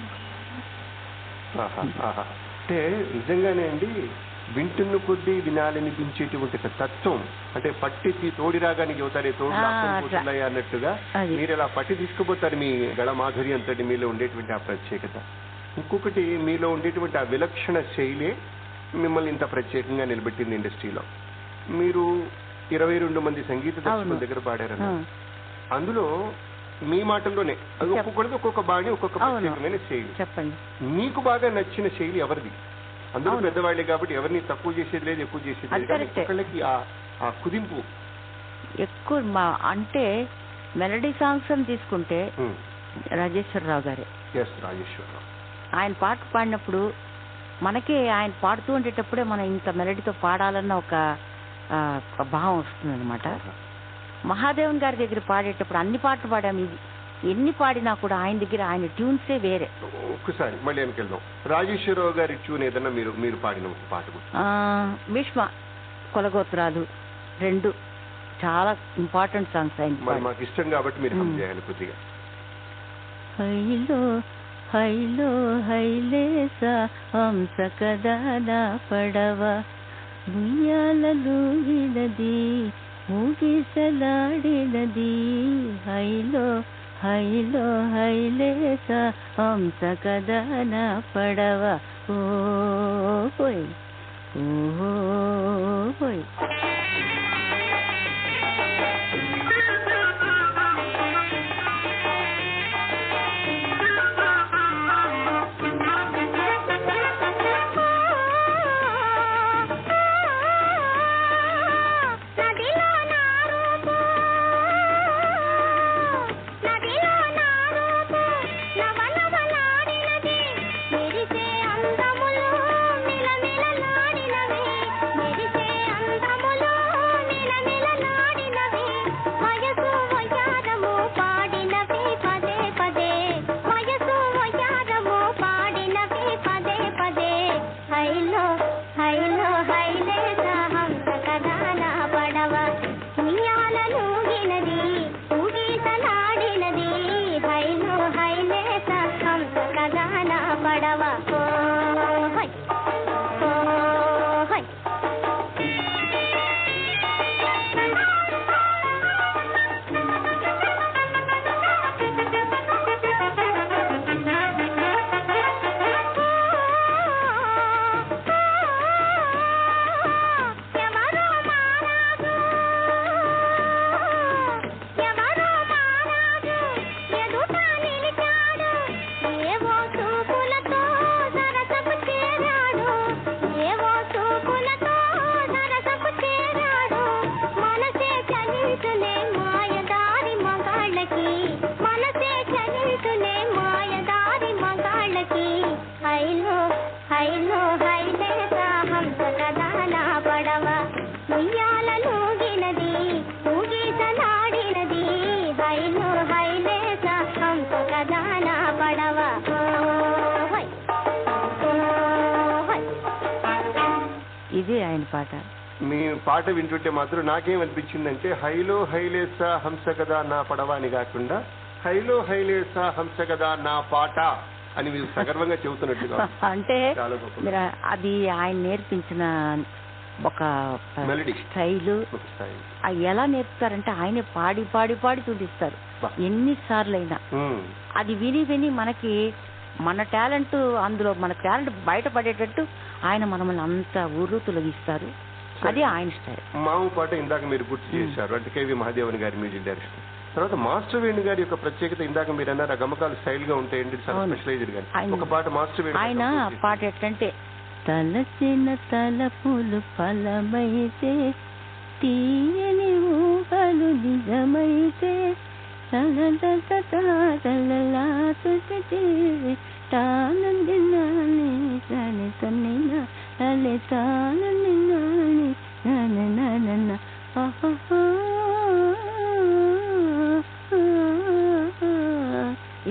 B: అంటే నిజంగానే అండి, వింటున్న కొద్దీ వినాలనిపించేటువంటి ఒక తత్వం, అంటే పట్టి తోడి రాగానికి అవుతారే తోడు పోతున్నాయి అన్నట్టుగా మీరు ఇలా పట్టి తీసుకుపోతారు మీ గళ మాధుర్యంతో మీలో ఉండేటువంటి ఆ ప్రత్యేకత. ఇంకొకటి మీలో ఉండేటువంటి ఆ విలక్షణ శైలే మిమ్మల్ని ఇంత ప్రత్యేకంగా నిలబెట్టింది ఇండస్ట్రీలో. మీరు 22 మంది సంగీత దర్శకుల దగ్గర పాడారన్న, అందులో మీ మాటల్లోనే అది ఒక్కొక్కరిది ఒక్కొక్క బాణి, ఒక్కొక్క ప్రత్యేకమైన శైలి.
C: చెప్పండి, మీకు
B: బాగా నచ్చిన శైలి ఎవరిది? అందరూ పెద్దవాళ్లే కాబట్టి ఎవరిని తక్కువ చేసేది లేదు, ఎక్కువ చేసేది లేదు. ఒక్కొక్కళ్ళకి ఆ కుదింపు
C: ఎక్కువ. అంటే మెలడీ సాంగ్స్ అని తీసుకుంటే రాజేశ్వరరావు గారే.
B: రాజేశ్వరరావు
C: ఆయన పాట పాడినప్పుడు మనకి ఆయన పాడుతూ ఉండేటప్పుడే మనం ఇంత మెలడీతో పాడాలన్న ఒక భావం వస్తుంది అనమాట. మహాదేవన్ గారి దగ్గర పాడేటప్పుడు అన్ని పాటలు పాడాము, ఇది ఎన్ని పాడినా కూడా ఆయన దగ్గర ఆయన ట్యూన్సే వేరే.
B: ఒక్కసారి మళ్ళీ వెనకెళ్దాం. రాజేశ్వరరావు గారి ట్యూన్ ఏదన్నా మీరు పాడిన ఒక పాట
C: భీష్మ కొలగోత్రాలు 2 చాలా ఇంపార్టెంట్ సాంగ్స్ ఆయన.
B: మాకు ఇష్టం కాబట్టి మీరు చేయాలి కొద్దిగా.
C: హైలో హైలో హైలేసా హంస కదానా పడవ ఉయ్యాలూగినది ఊగిసలాడినది హైలో హైలో హైలేసా హంస కదానా పడవ ఓ హోయ్ ఓ హోయ్. ఇది ఆయన పాట.
B: మీ పాట వింటుంటే మాత్రం నాకేమనిపించిందంటే హైలో హైలేసా హంస కదా నా పడవ అని కాకుండా హైలో హైలేసా హంస కదా నా పాట అని మీరు సగర్వంగా చెబుతున్నట్టుగా.
C: అంటే అది ఆయన నేర్పించిన ఒక మెలడీ స్టైలు. ఎలా నేర్పుతారంటే ఆయనే పాడి పాడి పాడి చూపిస్తారు ఎన్నిసార్లు అయినా. అది విని విని మనకి మన టాలెంట్, అందులో మన టాలెంట్ బయటపడేటట్టు ఆయన మనల్ని అంత ఊరు తొలగిస్తారు. అది ఆయన స్టైల్.
B: మాము పాట ఇందాక మీరు గుర్తు చేశారు, అంటే కేవి మహాదేవన్ గారి మ్యూజిక్ డైరెక్టర్. తర్వాత మాస్టర్ వేణు గారి యొక్క ప్రత్యేకత ఇందాక మీరు అన్నారు, ఆ గమకాలు స్టైల్ గా ఉంటాయండి, చాలా స్పెషలైజ్డ్ గాని. ఒక పాట మాస్టర్ వేణు
C: ఆయన పాట ఎట్లంటే తలచిన తలపులు ఫలమైతే తీయని ఊహలు నిజమైతే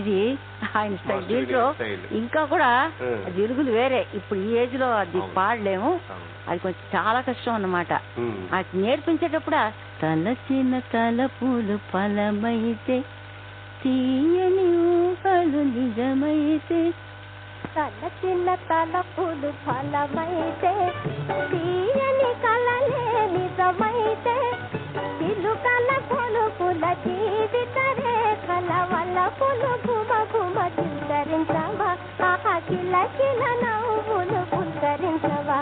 C: ఇది ఆయన స్టైల్. దీంట్లో ఇంకా కూడా జిలుగులు వేరే. ఇప్పుడు ఈ ఏజ్ లో అది పాడలేము, అది కొంచెం చాలా కష్టం అన్నమాట. అది నేర్పించేటప్పుడు తలచిన తలపులు ఫలమైతే తీయని ఊహలు నిజమైతే తలచిన తలపులు ఫలమైతే తీయని కలలే నిజమైతే చిలుకల కొలుకుల జీవిత రేఖల వల్ల పులుగుమ గుమ చిత్తరించవా కిల కిల నవ్వులు పుత్తరించవా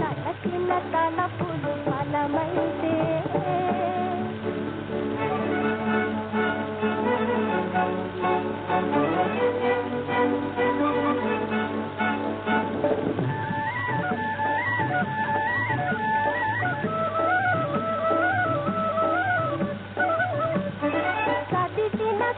C: తలచిన తలపులు ఫలమైతే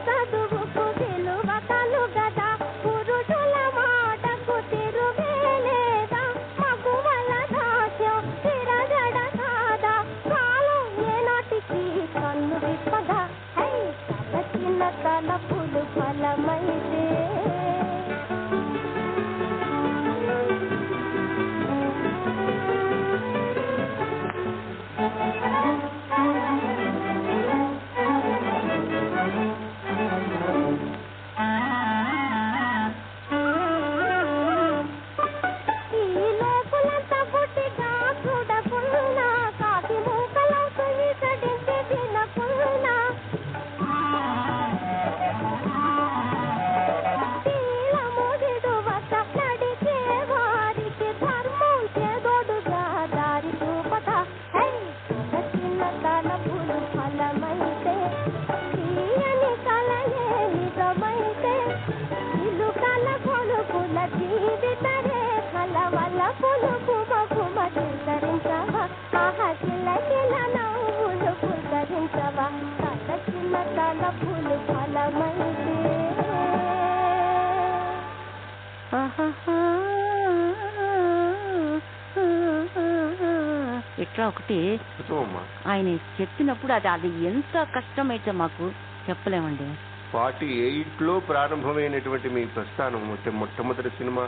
C: చదువుకు విలువ కలుగదా పురుషుల మాటకు తిరుగేలేదా మగువల దాస్యం తిరగడ కాదా కాలం ఏనాటికి కన్ను విప్పదా తలచిన తలపులు ఫలమైతే జీవిత రేఖల వల్ల పులుగుమ గుమ చిత్తరించవా కిల కిల నవ్వులు పుత్తరించవా తలచిన తలపులు ఫలమైతే ఇట్లా ఒకటి ఆయన చెప్పినప్పుడు అది ఎంత కష్టమైతే మాకు చెప్పలేమండి.
B: 48లో ప్రారంభమైనటువంటి మీ ప్రస్థానం మొట్టమొదటి సినిమా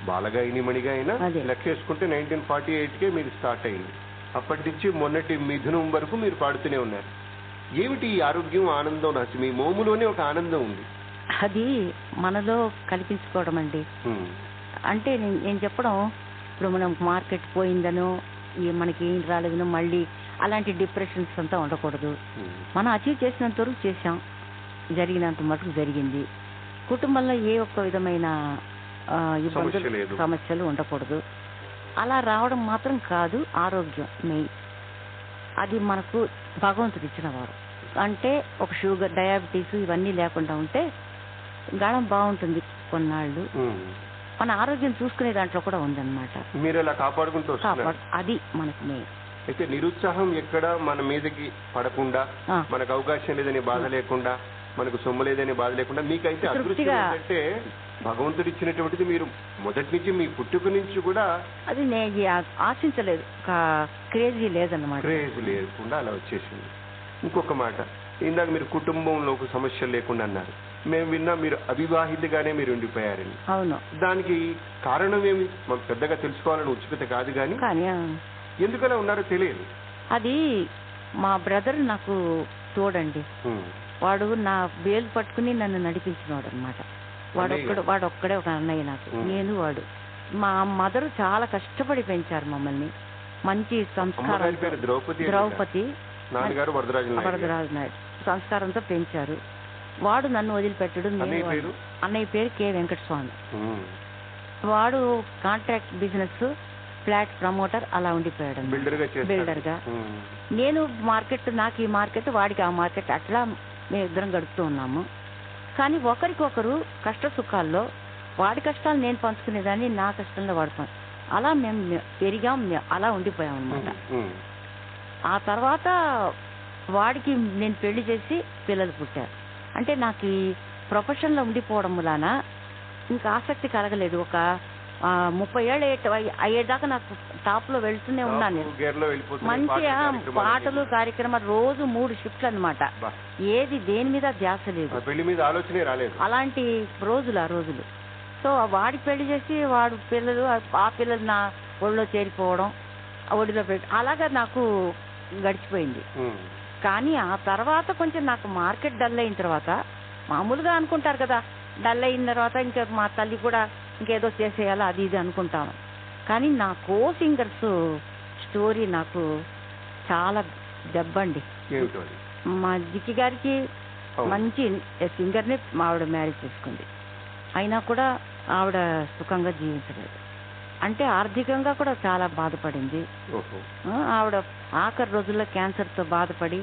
B: బాలగాయనిమణిగా అయినా లెక్కేసుకుంటే 1948కే మీరు స్టార్ట్ అయింది. అప్పటి నుంచి మొన్నటి మిథునం వరకు మీరు పాడుతూనే ఉన్నారు. ఏమిటి ఈ ఆరోగ్యం, ఆనందం? రాసి మీ మోములోనే ఒక ఆనందం ఉంది,
C: అది మనలో కల్పించుకోవడం అండి. అంటే నేను చెప్పడం, ఇప్పుడు మనం మార్కెట్ పోయిందనో మనకి ఏం రాలేదనో మళ్ళీ అలాంటి డిప్రెషన్స్ అంతా ఉండకూడదు. మనం అచీవ్ చేసినంత వరకు చేసాం, జరిగినంత మటుకు జరిగింది. కుటుంబంలో ఏ ఒక్క విధమైన ఇబ్బందులు సమస్యలు ఉండకూడదు. అలా రావడం మాత్రం కాదు, ఆరోగ్యం మెయిన్. అది మనకు భగవంతుడు ఇచ్చిన వారు. అంటే ఒక షుగర్, డయాబెటీస్ ఇవన్నీ లేకుండా ఉంటే గాఢం బాగుంటుంది కొన్నాళ్ళు. మన ఆరోగ్యం చూసుకునే దాంట్లో కూడా ఉందన్నమాట.
B: మీరు అలా కాపాడుకుంటూ
C: అది మనకు మెయిన్.
B: అయితే నిరుత్సాహం ఎక్కడ మన మీదకి పడకుండా, మనకు అవకాశం లేదని బాధ లేకుండా, మనకు సొమ్ము లేదని బాధ లేకుండా, మీకైతే అదృష్టం ఏంటంటే భగవంతుడు ఇచ్చినటువంటిది మీరు మొదటి నుంచి మీ పుట్టుక నుంచి కూడా
C: అది నేను ఆశించలేదు, క్రేజీ లేదన్నమాట.
B: క్రేజీ లేకుండా అలా వచ్చేసింది. ఇంకొక మాట, ఇందాక మీరు కుటుంబంలో సమస్యలు లేకుండా అన్నారు. మేము విన్నా మీరు అవివాహితగానే మీరు ఉండిపోయారని.
C: అవును.
B: దానికి కారణం ఏమి మాకు పెద్దగా తెలుసుకోవాలని ఉత్సుకత కాదు, కానీ ఎందుకలా ఉన్నారో తెలియదు.
C: అది మా బ్రదర్ నాకు తోడండి. వాడు నా వేలు పట్టుకుని నన్ను నడిపించినవాడు అనమాట. వాడొక్కడే ఒక అన్నయ్య నాకు. నేను వాడు మా మదర్ చాలా కష్టపడి పెంచారు మమ్మల్ని. మంచి సంస్కారం, ద్రౌపది వరదరాజు నాయుడు సంస్కారంతో పెంచారు. వాడు నన్ను వదిలిపెట్టడు. అన్నయ్య పేరు కె వెంకటస్వామి. వాడు కాంట్రాక్ట్ బిజినెస్, ఫ్లాట్ ప్రమోటర్ అలా ఉండిపోయాడు బిల్డర్ గా. నేను మార్కెట్, నాకు ఈ మార్కెట్, వాడికి ఆ మార్కెట్, అట్లా మేము ఇద్దరం గడుపుతూ ఉన్నాము. కానీ ఒకరికొకరు కష్ట సుఖాల్లో వాడి కష్టాలు నేను పంచుకునేదాన్ని, నా కష్టంలో వాడు అలా మేము పెరిగాం, అలా ఉండిపోయాం అనమాట. ఆ తర్వాత వాడికి నేను పెళ్లి చేసి పిల్లలు పుట్టారు. అంటే నాకు ఈ ప్రొఫెషన్లో ఉండిపోవడం వలన ఇంకా ఆసక్తి కలగలేదు. ఒక 30 ఏళ్ళు అయ్యేదాకా నాకు టాప్లో వెళ్తూనే ఉన్నాను నేను. మంచిగా పాటలు కార్యక్రమాలు రోజు 3 షిఫ్ట్లు అనమాట. ఏది దేని మీద ధ్యాస లేదు,
B: పెళ్లి మీద ఆలోచనే రాలేదు.
C: అలాంటి రోజులు ఆ రోజులు. సో వాడికి పెళ్లి చేసి వాడు పిల్లలు, ఆ పిల్లలు నా ఒళ్ళో చేరిపోవడం, ఒడిలో పెట్టి అలాగా నాకు గడిచిపోయింది. కానీ ఆ తర్వాత కొంచెం నాకు మార్కెట్ డల్ అయిన తర్వాత, మామూలుగా అనుకుంటారు కదా, డల్ అయిన తర్వాత ఇంకా మా తల్లి కూడా ఇంకేదో చేసేయాలా అది ఇది అనుకుంటాను. కానీ నా కో సింగర్స్ స్టోరీ నాకు చాలా దెబ్బండి. మా జిక్కి గారికి మంచి సింగర్ని ఆవిడ మ్యారేజ్ చేసుకుంది, అయినా కూడా ఆవిడ సుఖంగా జీవించలేదు. అంటే ఆర్థికంగా కూడా చాలా బాధపడింది. ఆవిడ ఆఖరి రోజుల్లో క్యాన్సర్తో బాధపడి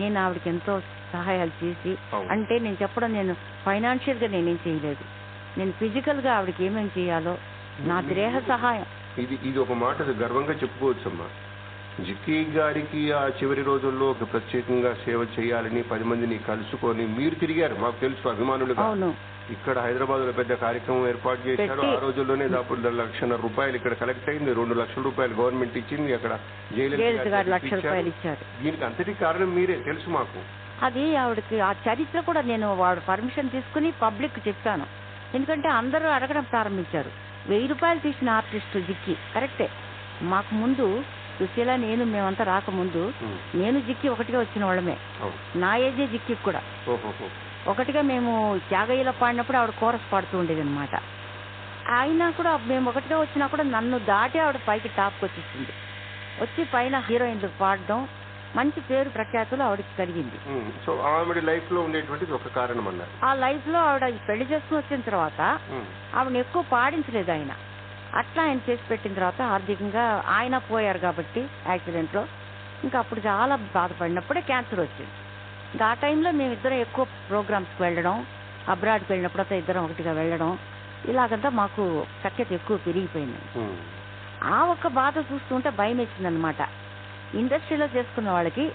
C: నేను ఆవిడకి ఎంతో సహాయాలు చేసి, అంటే నేను చెప్పడం, నేను ఫైనాన్షియల్గా నేనేం చేయలేదు, నేను ఫిజికల్గా ఆవిడకి ఏమేమి చేయాలో నా దేహ సహాయం.
B: ఇది ఒక మాట గర్వంగా చెప్పుకోవచ్చు అమ్మా. జిక్కి గారికి ఆ చివరి రోజుల్లో ఒక ప్రత్యేకంగా సేవ చేయాలని 10 మందిని కలుసుకొని మీరు తిరిగారు, మాకు తెలుసు అభిమానులుగా. ఇక్కడ హైదరాబాద్ లో పెద్ద కార్యక్రమం ఏర్పాటు చేశారు. ఆ రోజుల్లోనే దాదాపు 1.5 లక్షల రూపాయలు ఇక్కడ కలెక్ట్ అయింది. 2 లక్షల రూపాయలు గవర్నమెంట్ ఇచ్చింది. అక్కడ
C: ఇచ్చారు.
B: దీనికి అంతటి కారణం మీరే, తెలుసు మాకు.
C: అది ఆవిడకి ఆ చరిత్ర కూడా నేను వాడు పర్మిషన్ తీసుకుని పబ్లిక్ చెప్పాను. ఎందుకంటే అందరూ అడగడం ప్రారంభించారు. 1000 రూపాయలు తీసిన ఆర్టిస్ట్ జిక్కి కరెక్టే. మాకు ముందు సుశీల, నేను మేమంతా రాకముందు నేను జిక్కి ఒకటిగా వచ్చిన వాళ్ళమే. నా ఏజే జిక్కి కూడా ఒకటిగా మేము త్యాగయ్యలో పాడినప్పుడు ఆవిడ కోరస్ పాడుతూ ఉండేది అనమాట. అయినా కూడా మేము ఒకటిగా వచ్చినా కూడా నన్ను దాటి ఆవిడ పైకి టాప్కి వచ్చేసింది. వచ్చి పైన హీరోయిన్లు పాడడం, మంచి పేరు ప్రఖ్యాతులు ఆవిడకి కలిగింది.
B: సో ఆవిడ లైఫ్ లో ఉండేటువంటిది ఒక కారణం అన్నారు.
C: ఆ లైఫ్ లో ఆవిడ పెళ్లి చేసుకుని వచ్చిన తర్వాత ఆవిడని ఎక్కువ పాడించలేదు ఆయన. అట్లా ఆయన చేసి పెట్టిన తర్వాత ఆర్థికంగా ఆయన పోయారు కాబట్టి యాక్సిడెంట్ లో, ఇంకా అప్పుడు చాలా బాధపడినప్పుడే క్యాన్సర్ వచ్చింది. ఇంకా ఆ టైంలో మేమిద్దరం ఎక్కువ ప్రోగ్రామ్స్కి వెళ్ళడం, అబ్రాడ్కి వెళ్ళినప్పుడంతా ఇద్దరం ఒకటిగా వెళ్ళడం, ఇలాగంతా మాకు సఖ్యత ఎక్కువ పెరిగిపోయింది. ఆ ఒక్క బాధ చూస్తుంటే భయం వేసింది అనమాట. ఇండస్ట్రీలో చేసుకున్న వాళ్ళకి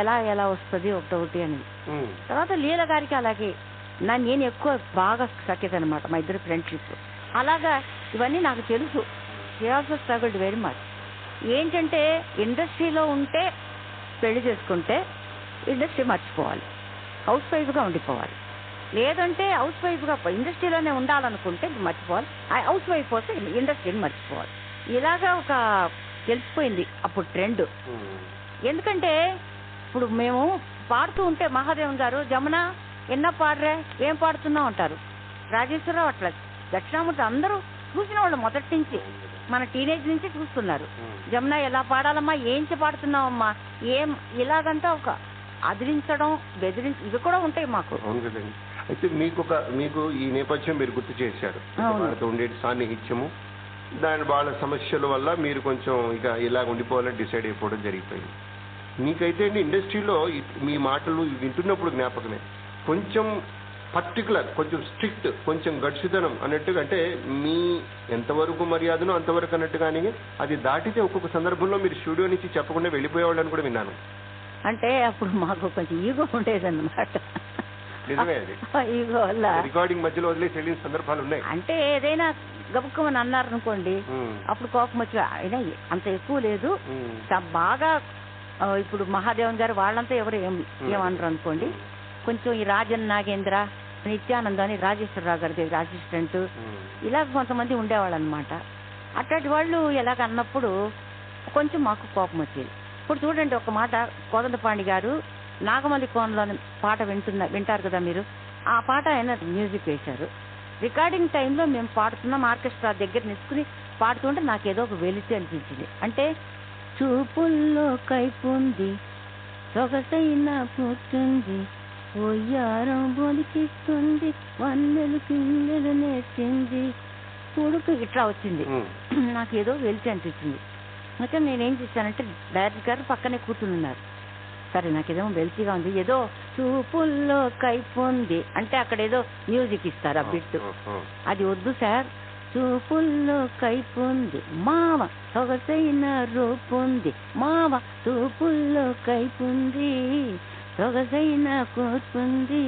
C: ఎలా ఎలా వస్తుంది ఒకటి అని. తర్వాత లీల గారికి అలాగే నేను ఎక్కువ బాగా సఖ్యత అనమాట, మా ఇద్దరు ఫ్రెండ్షిప్. అలాగా ఇవన్నీ నాకు తెలుసు. She also struggled very much. ఏంటంటే ఇండస్ట్రీలో ఉంటే పెళ్లి చేసుకుంటే ఇండస్ట్రీ మర్చిపోవాలి, హౌస్ వైఫ్గా ఉండిపోవాలి. లేదంటే హౌస్ వైఫ్గా ఇండస్ట్రీలోనే ఉండాలనుకుంటే మర్చిపోవాలి, ఆ హౌస్ వైఫ్ వస్తే ఇండస్ట్రీని మర్చిపోవాలి. ఇలాగా ఒక తెలిసిపోయింది అప్పుడు ట్రెండ్. ఎందుకంటే ఇప్పుడు మేము పాడుతూ ఉంటే మహాదేవన్ గారు, జమున ఎన్న పాడరే, ఏం పాడుతున్నావు అంటారు. రాజేశ్వరరావు అట్లా, దక్షిణామూర్తి అందరూ చూసిన వాళ్ళు మొదటి నుంచి, మన టీనేజ్ నుంచి చూస్తున్నారు. జమున ఎలా పాడాలమ్మా, ఏంచి పాడుతున్నావమ్మా, ఏం ఇలాగంతా ఒక అదిరించడం, బెదిరించడం ఇవి కూడా ఉంటాయి మాకు.
B: అవును కదండి. అయితే మీకు ఈ నేపథ్యం మీరు గుర్తు చేశారు. వాళ్ళతో ఉండే సాన్నిహిత్యము, దాని వాళ్ళ సమస్యల వల్ల మీరు కొంచెం ఇక ఇలా ఉండిపోవాలని డిసైడ్ అయిపోవడం జరిగిపోయింది. మీకైతే ఇండస్ట్రీలో మీ మాటలు వింటున్నప్పుడు జ్ఞాపకమే, కొంచెం పర్టికులర్, కొంచెం స్ట్రిక్ట్, కొంచెం గడిచిదనం అన్నట్టుగా, అంటే మీ ఎంతవరకు మర్యాదనో అంతవరకు అన్నట్టుగానే అది దాటితే ఒక్కొక్క సందర్భంలో మీరు స్టూడియో నుంచి చెప్పకుండా వెళ్ళిపోయేవాళ్ళని కూడా విన్నాను.
C: అంటే అప్పుడు మాకు కొంచెం ఈగో ఉండేదన్నమాట. ఈగో వల్ల
B: రికార్డింగ్ మధ్యలో వదిలేసి వెళ్ళిన సందర్భాలు ఉన్నాయి.
C: అంటే ఏదైనా గబుక్కమని అన్నారనుకోండి, అప్పుడు కోపం వచ్చి, అయినా అంత ఎక్కువ లేదు బాగా. ఇప్పుడు మహాదేవన్ గారు వాళ్ళంతా ఎవరు ఏమన్నారు అనుకోండి, కొంచెం ఈ రాజన్ నాగేంద్ర, నిత్యానంద్ అని రాజేశ్వరరావు గారి దగ్గర అసిస్టెంట్, ఇలా కొంతమంది ఉండేవాళ్ళు అనమాట. అట్లాంటి వాళ్ళు ఎలాగ అన్నప్పుడు కొంచెం మాకు కోపం వచ్చేది. ఇప్పుడు చూడండి, ఒక మాట కోదండపాణి గారు నాగమల్లి కోనలో పాట వింటారు కదా మీరు, ఆ పాట ఆయన మ్యూజిక్ వేశారు. రికార్డింగ్ టైంలో మేము పాడుతున్నాం, ఆర్కెస్ట్రా దగ్గర నిసుకుని పాడుతుంటే నాకేదో ఒక వెలితి అనిపించింది. అంటే చూపుల్లో కైపుంది, సొగసైన పుట్టింది, ఒయ్యారం బొలికిస్తుంది, వన్నెలు కిన్నెలు నేర్చింది, కొడుకు ఇట్లా వచ్చింది. నాకేదో వెలితి అనిపించింది. అయితే నేనేం చేశానంటే డైరెక్టర్ గారు పక్కనే కూర్చుని ఉన్నారు. సరే నాకేదేమో వెలితిగా ఉంది, ఏదో చూపుల్లో కైపుంది అంటే అక్కడ ఏదో మ్యూజిక్ ఇస్తారు ఆ బిట్టు. అది వద్దు సార్. చూపుల్లో కైపుంది మావ సొగసైన రూపుంది, మావ చూపుల్లో కైపుంది సొగసైన కూర్పుంది,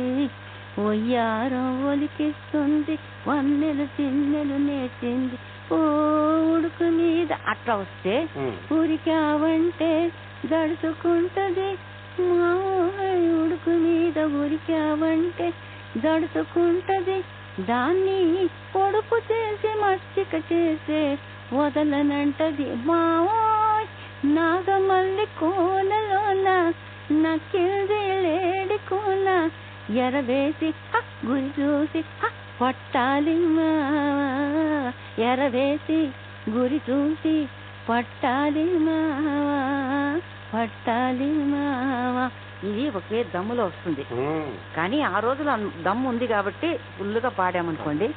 C: ఒయ్యారం ఒలికిస్తుంది వన్నెలు చిన్నెలు నేర్చింది ఓ ఉడుకు మీద. అట్లా వస్తే ఉరికావంటే దడుచుకుంటది ఉడుకు మీద, ఉరికావంటే దడుచుకుంటది, దాన్ని పొడుపు చేసి మచ్చిక చేసే వదలనంటది మావోయ్. నాగమల్లి కోనలోన నక్కింది లేడి కోన, ఎరవేసి గురి చూసి పట్టాలి మావా, ఎరవేసి గురి చూసి పట్టాలి మావా, పట్టాలి మావా. ఇది ఒకే దమ్ములో వస్తుంది. కానీ ఆ రోజులో దమ్ము ఉంది కాబట్టి ఫుల్లుగా పాడామనుకోండి.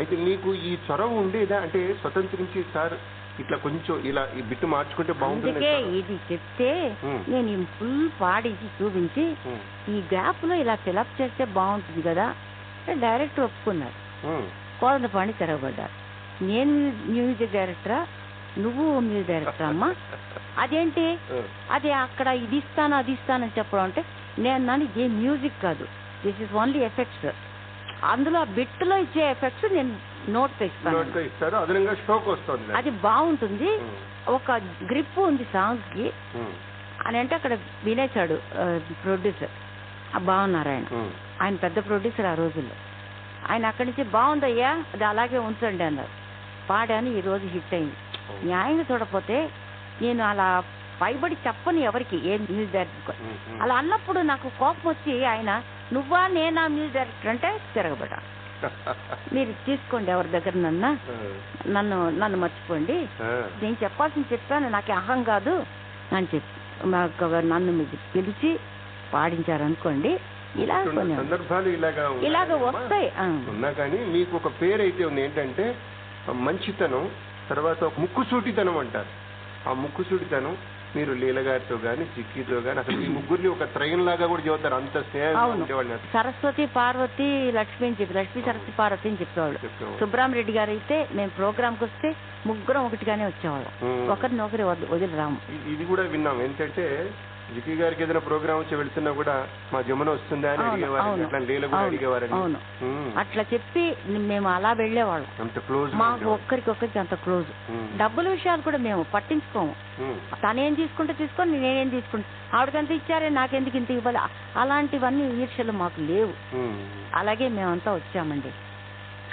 B: అయితే మీకు ఈ చొరవ ఉండేదా? అంటే స్వతంత్రించి సార్ ఇట్లా కొంచెం ఇలా ఈ బిట్టు మార్చుకుంటే బాగుంటుంది.
C: అందుకే ఇది చెప్తే నేను ఈ ఫుల్ పాడించి చూపించి ఈ గ్యాప్ లో ఇలా ఫిలప్ చేస్తే బాగుంటుంది కదా డైరెక్టర్ ఒప్పుకున్నారు. కోదండపాణి తిరగబడ్డారు. నేను మ్యూజిక్ డైరెక్టరా, నువ్వు మ్యూజిక్ డైరెక్టర్ అమ్మా, అదేంటి అది అక్కడ ఇది ఇస్తాను అది ఇస్తానని చెప్పడం అంటే నేను నన్ను ఏ మ్యూజిక్ కాదు, దిస్ ఇస్ ఓన్లీ ఎఫెక్ట్స్. అందులో ఆ బిట్ లో ఇచ్చే ఎఫెక్ట్స్ నేను నోట్ తో ఇస్తాను, అది బాగుంటుంది. ఒక గ్రిప్ ఉంది సాంగ్ కి అని అంటే అక్కడ వినేశాడు ప్రొడ్యూసర్ భావనారాయణ, ఆయన పెద్ద ప్రొడ్యూసర్ ఆ రోజుల్లో. ఆయన అక్కడి నుంచి బాగుందయ్యా అది అలాగే ఉంచండి అన్నారు. పాడాను, ఈ రోజు హిట్ అయింది. న్యాయంగా చూడపోతే నేను అలా పైబడి చెప్పను ఎవరికి ఏ మ్యూజిక్ డైరెక్టర్. అలా అన్నప్పుడు నాకు కోపం వచ్చి ఆయన నువ్వా నేనా మ్యూజిక్ డైరెక్టర్ అంటే తిరగబడా. మీరు తీసుకోండి ఎవరి దగ్గర నన్ను మర్చిపోండి, నేను చెప్పాల్సింది చెప్పాను, నాకు అహం కాదు అని చెప్పి నన్ను మీరు పిలిచి పాడించారనుకోండి. ఇలా
B: సందర్భాలు
C: ఇలాగ వస్తాయి.
B: ఉన్నా కానీ మీకు ఒక పేరు అయితే ఉంది ఏంటంటే మంచితనం, తర్వాత ముక్కుసూటితనం అంటారు. ఆ ముక్కుసూటితనం మీరు లీల గారితో గాని చిక్కీతో గాని అసలు ఈ ముగ్గురిని ఒక త్రయం లాగా కూడా చెబుతారు, అంత స్నేహం.
C: సరస్వతి పార్వతి లక్ష్మి అని చెప్పి లక్ష్మీ సరస్వతి పార్వతి అని చెప్పేవాళ్ళు. సుబ్రహ్మరెడ్డి గారు అయితే మేము ప్రోగ్రామ్కి వస్తే ముగ్గురం ఒకటిగానే వచ్చేవాళ్ళం, ఒకరినొకరి వదిలి రాము.
B: ఇది కూడా విన్నాం ఏంటంటే జికి గారికి ఏదైనా ప్రోగ్రామ్ వచ్చి వెళ్తున్నా కూడా మా జమున వస్తుందా అని అడిగేవారు.
C: అవును, అట్లా చెప్పి మేము అలా వెళ్లేవాళ్ళం.
B: అంత క్లోజ్,
C: మాకు ఒక్కరికొక్కరికి అంత క్లోజ్. డబ్బుల విషయాలు కూడా మేము పట్టించుకోము. తనేం తీసుకుంటే తీసుకొని నేనేం తీసుకుంటా, ఆవిడకంత ఇచ్చారే నాకెందుకు ఇంత ఇవ్వాలి, అలాంటివన్నీ ఈర్ష్యలు మాకు లేవు. అలాగే మేమంతా వచ్చామండి.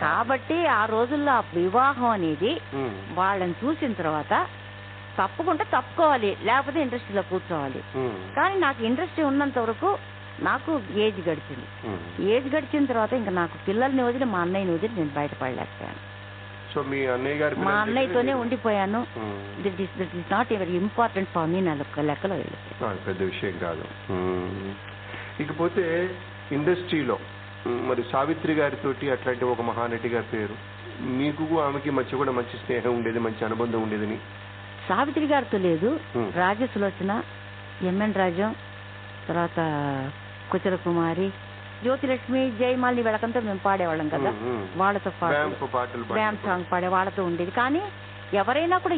C: కాబట్టి ఆ రోజుల్లో ఆ వివాహం అనేది వాళ్ళని చూసిన తర్వాత తప్పుకుంటే తప్పుకోవాలి, లేకపోతే ఇండస్ట్రీలో కూర్చోవాలి. కానీ నాకు ఇండస్ట్రీ ఉన్నంత వరకు నాకు ఏజ్ గడిచింది. ఏజ్ గడిచిన తర్వాత ఇంకా నాకు పిల్లల్ని వదిలి మా అన్నయ్యని వదిలి నేను బయటపడలేకపోయాను.
B: సో మీ అన్నయ్య గారు
C: మా అన్నయ్యతోనే ఉండిపోయాను. It is not every important for me. నా లెక్కలో
B: పెద్ద విషయం కాదు. ఇకపోతే ఇండస్ట్రీలో మరి సావిత్రి గారితో అట్లాంటి ఒక మహానటి గారి పేరు, మీకు ఆమెకి మధ్య కూడా మంచి స్నేహం ఉండేది, మంచి అనుబంధం ఉండేదని.
C: సావిత్రి గారితో లేదు, రాజసులోచన, ఎంఎన్ రాజం, తర్వాత కుచల కుమారి, జ్యోతిలక్ష్మి, జయమాలిని వీళ్ళకంతా మేము పాడేవాళ్ళం కదా, వాళ్ళతో డ్యామ్ సాంగ్ పాడే వాళ్ళతో ఉండేది. కానీ ఎవరైనా కూడా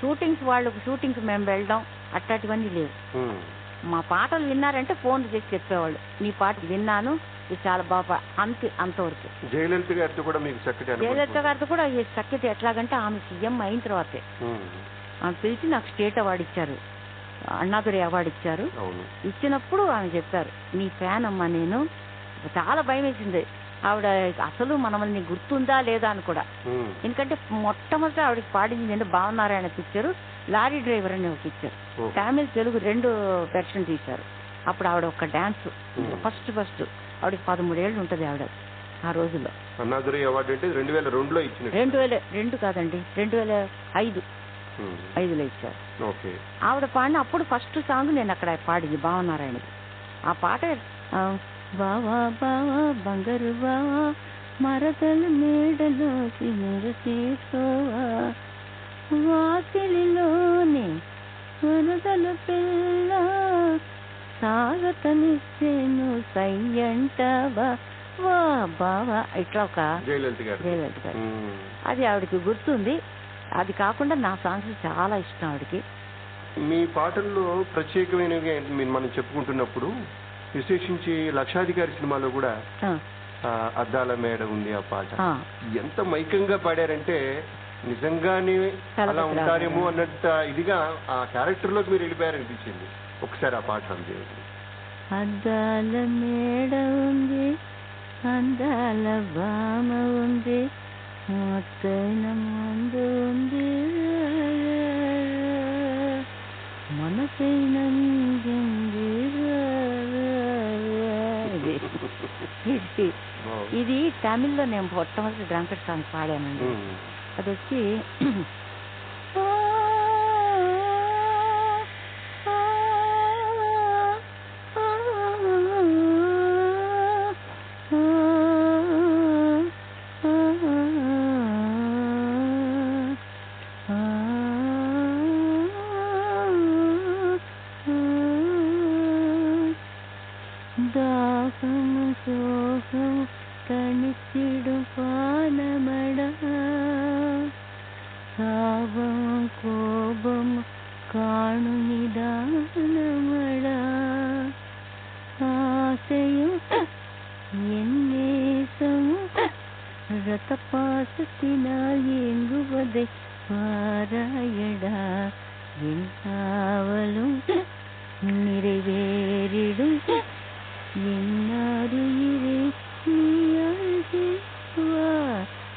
C: షూటింగ్స్ మేము వెళ్ళడం అట్లాంటివన్నీ లేవు. మా పాటలు విన్నారంటే ఫోన్ చేసి చెప్పేవాళ్ళు, నీ పాట విన్నాను, ఇది చాలా బాగా అంతవరకు.
B: జయలలిత గారితో కూడా మీకు
C: జయలలిత గారితో కూడా ఈ సఖ్యత ఎట్లాగంటే ఆమె సీఎం అయిన తర్వాతే ఆమె పిలిచి నాకు స్టేట్ అవార్డు ఇచ్చారు, అన్నాదురి అవార్డు ఇచ్చారు. ఇచ్చినప్పుడు ఆమె చెప్పారు, నీ ఫ్యాన్ అమ్మా నేను. చాలా భయం వేసింది. ఆవిడ అసలు మనల్ని గుర్తుందా లేదా అని కూడా. ఎందుకంటే మొట్టమొదటి ఆవిడకి పాడింది ఏంటంటే భావనారాయణ పిక్చరు, లారీ డ్రైవర్ అని ఒక పిక్చర్, తమిళ తెలుగు 2 వెర్షన్ తీశారు. అప్పుడు ఆవిడ ఒక డాన్స్ ఫస్ట్ ఆవిడకి 13 ఏళ్ళు ఉంటుంది ఆవిడ ఆ రోజుల్లో.
B: అన్నాదురి అవార్డు అంటే 2002లో ఇచ్చింది.
C: 2002 కాదండి, 2005లో ఇచ్చారు. ఆవిడ పాడిన అప్పుడు ఫస్ట్ సాంగ్ నేను అక్కడ పాడింది భావనారాయణది. ఆ పాట బావా బావా బంగారు బావా మరదల మేడలోకి మెరసేసుకోవా, వాకిలిలోని వరదల పిల్ల సాగతనిస్తేను సయ్యంటావా వా బావా ఇట్లా ఒక
B: జయలలిత గారు.
C: జయలలిత గారు అది ఆవిడకి గుర్తుంది. అది కాకుండా నా సాంగ్స్ చాలా ఇష్టం ఆవిడకి.
B: మీ పాటల్లో ప్రత్యేకమైనవి మనం చెప్పుకుంటున్నప్పుడు విశేషించి లక్షాధికారి సినిమాలో కూడా అద్దాల మేడ ఉంది ఆ పాట. ఎంత మైకంగా పాడారంటే నిజంగానే అలా ఉంటారేమో అన్నంత ఇదిగా ఆ క్యారెక్టర్ లోకి మీరు వెళ్ళిపోయారనిపించింది. ఒకసారి ఆ పాట చేయండి.
C: అద్దాల మేడ ఉంది, అందాల భామ ఉంది, మొత్తైన ముందు ఉంది, మనసైన ఇది తమిళ్లో నేను మొట్టమొదటి డ్రంకర్ సాంగ్ పాడానండి. అది వచ్చి దాహము సోహము తణిచిడు పానమడ సావం కోపము కాణు నిదానమడ ఆశయు ఎన్నేసము రతపాసతిനാൽ ఎంగువதை பாராயடா என் காவலும் நிறைவேறிடும் ఎన్నారుయిరే నీ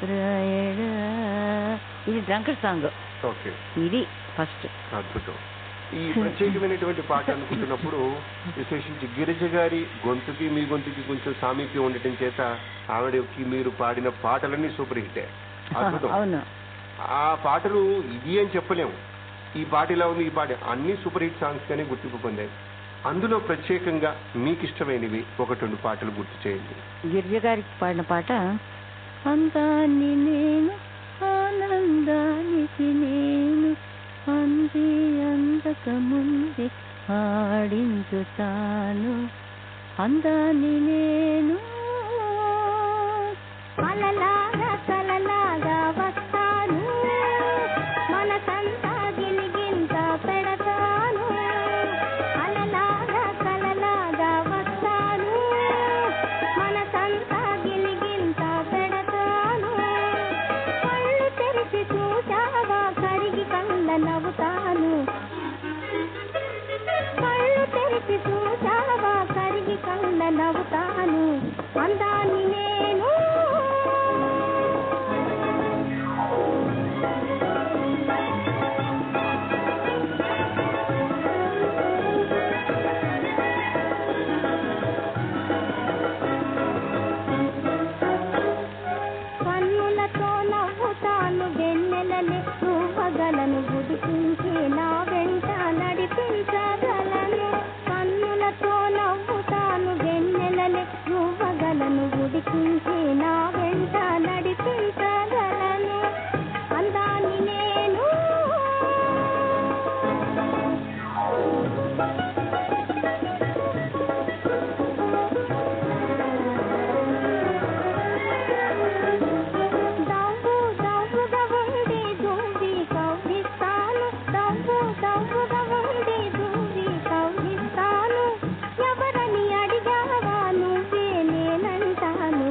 C: రాయడా. ఇది డ్రంకర్ సాంగ్.
B: ఓకే,
C: ఇది ఫస్ట్.
B: అద్భుతం. ఈ ప్రత్యేకమైనటువంటి పాట అనుకుంటున్నప్పుడు విశేషించి గిరిజ గారి గొంతుకి మీ గొంతుకి కొంచెం సామీప్యం ఉండటం చేత ఆవిడకి మీరు పాడిన పాటలన్నీ సూపర్ హిట్. అద్భుతం.
C: అవును,
B: ఆ పాటలు ఇది అని చెప్పలేము. ఈ పాట ఇలా ఉంది, ఈ పాట అన్ని సూపర్ హిట్ సాంగ్స్ గానే గుర్తింపు పొందాయి. అందులో ప్రత్యేకంగా మీకు ఇష్టమైనవి ఒకటి రెండు పాటలు గుర్తు చేయండి.
C: గిరిజ గారికి పాడిన పాట అందాన్ని నేను ఆనందానికి నేను అంది అందక ముందే ఆడించుతాను అందాన్ని నేను
D: అలలాగా కలలాగా వస్తాను మనసంతా గిలిగింత పెడతాను అలలాగా కలలాగా వస్తాను మనసంతా గిలిగింత పెడతాను కళ్ళు తెరిచి చూశావా కరిగి కళ్ళ నవ్వుతాను కళ్ళు తెరిచి చూశావా కరిగి కళ్ళ నవ్వుతాను అందాన్ని నేను కన్నులతో నవ్వుతాను వెన్నెలలే చూపగలను గుడిపించి నా వెంట నడిపించగలను కన్నులతో నవ్వుతాను వెన్నెలలే చూపగలను గుడిపించి నా వెంట నడిపించగలను అందాన్ని నేను దవ్వుగా ఉంది దువ్వి కవ్విస్తాను దవ్వుగా ఉంది దువ్వి కవ్విస్తాను ఎవరని అడిగావా నువ్వే నేనంటాను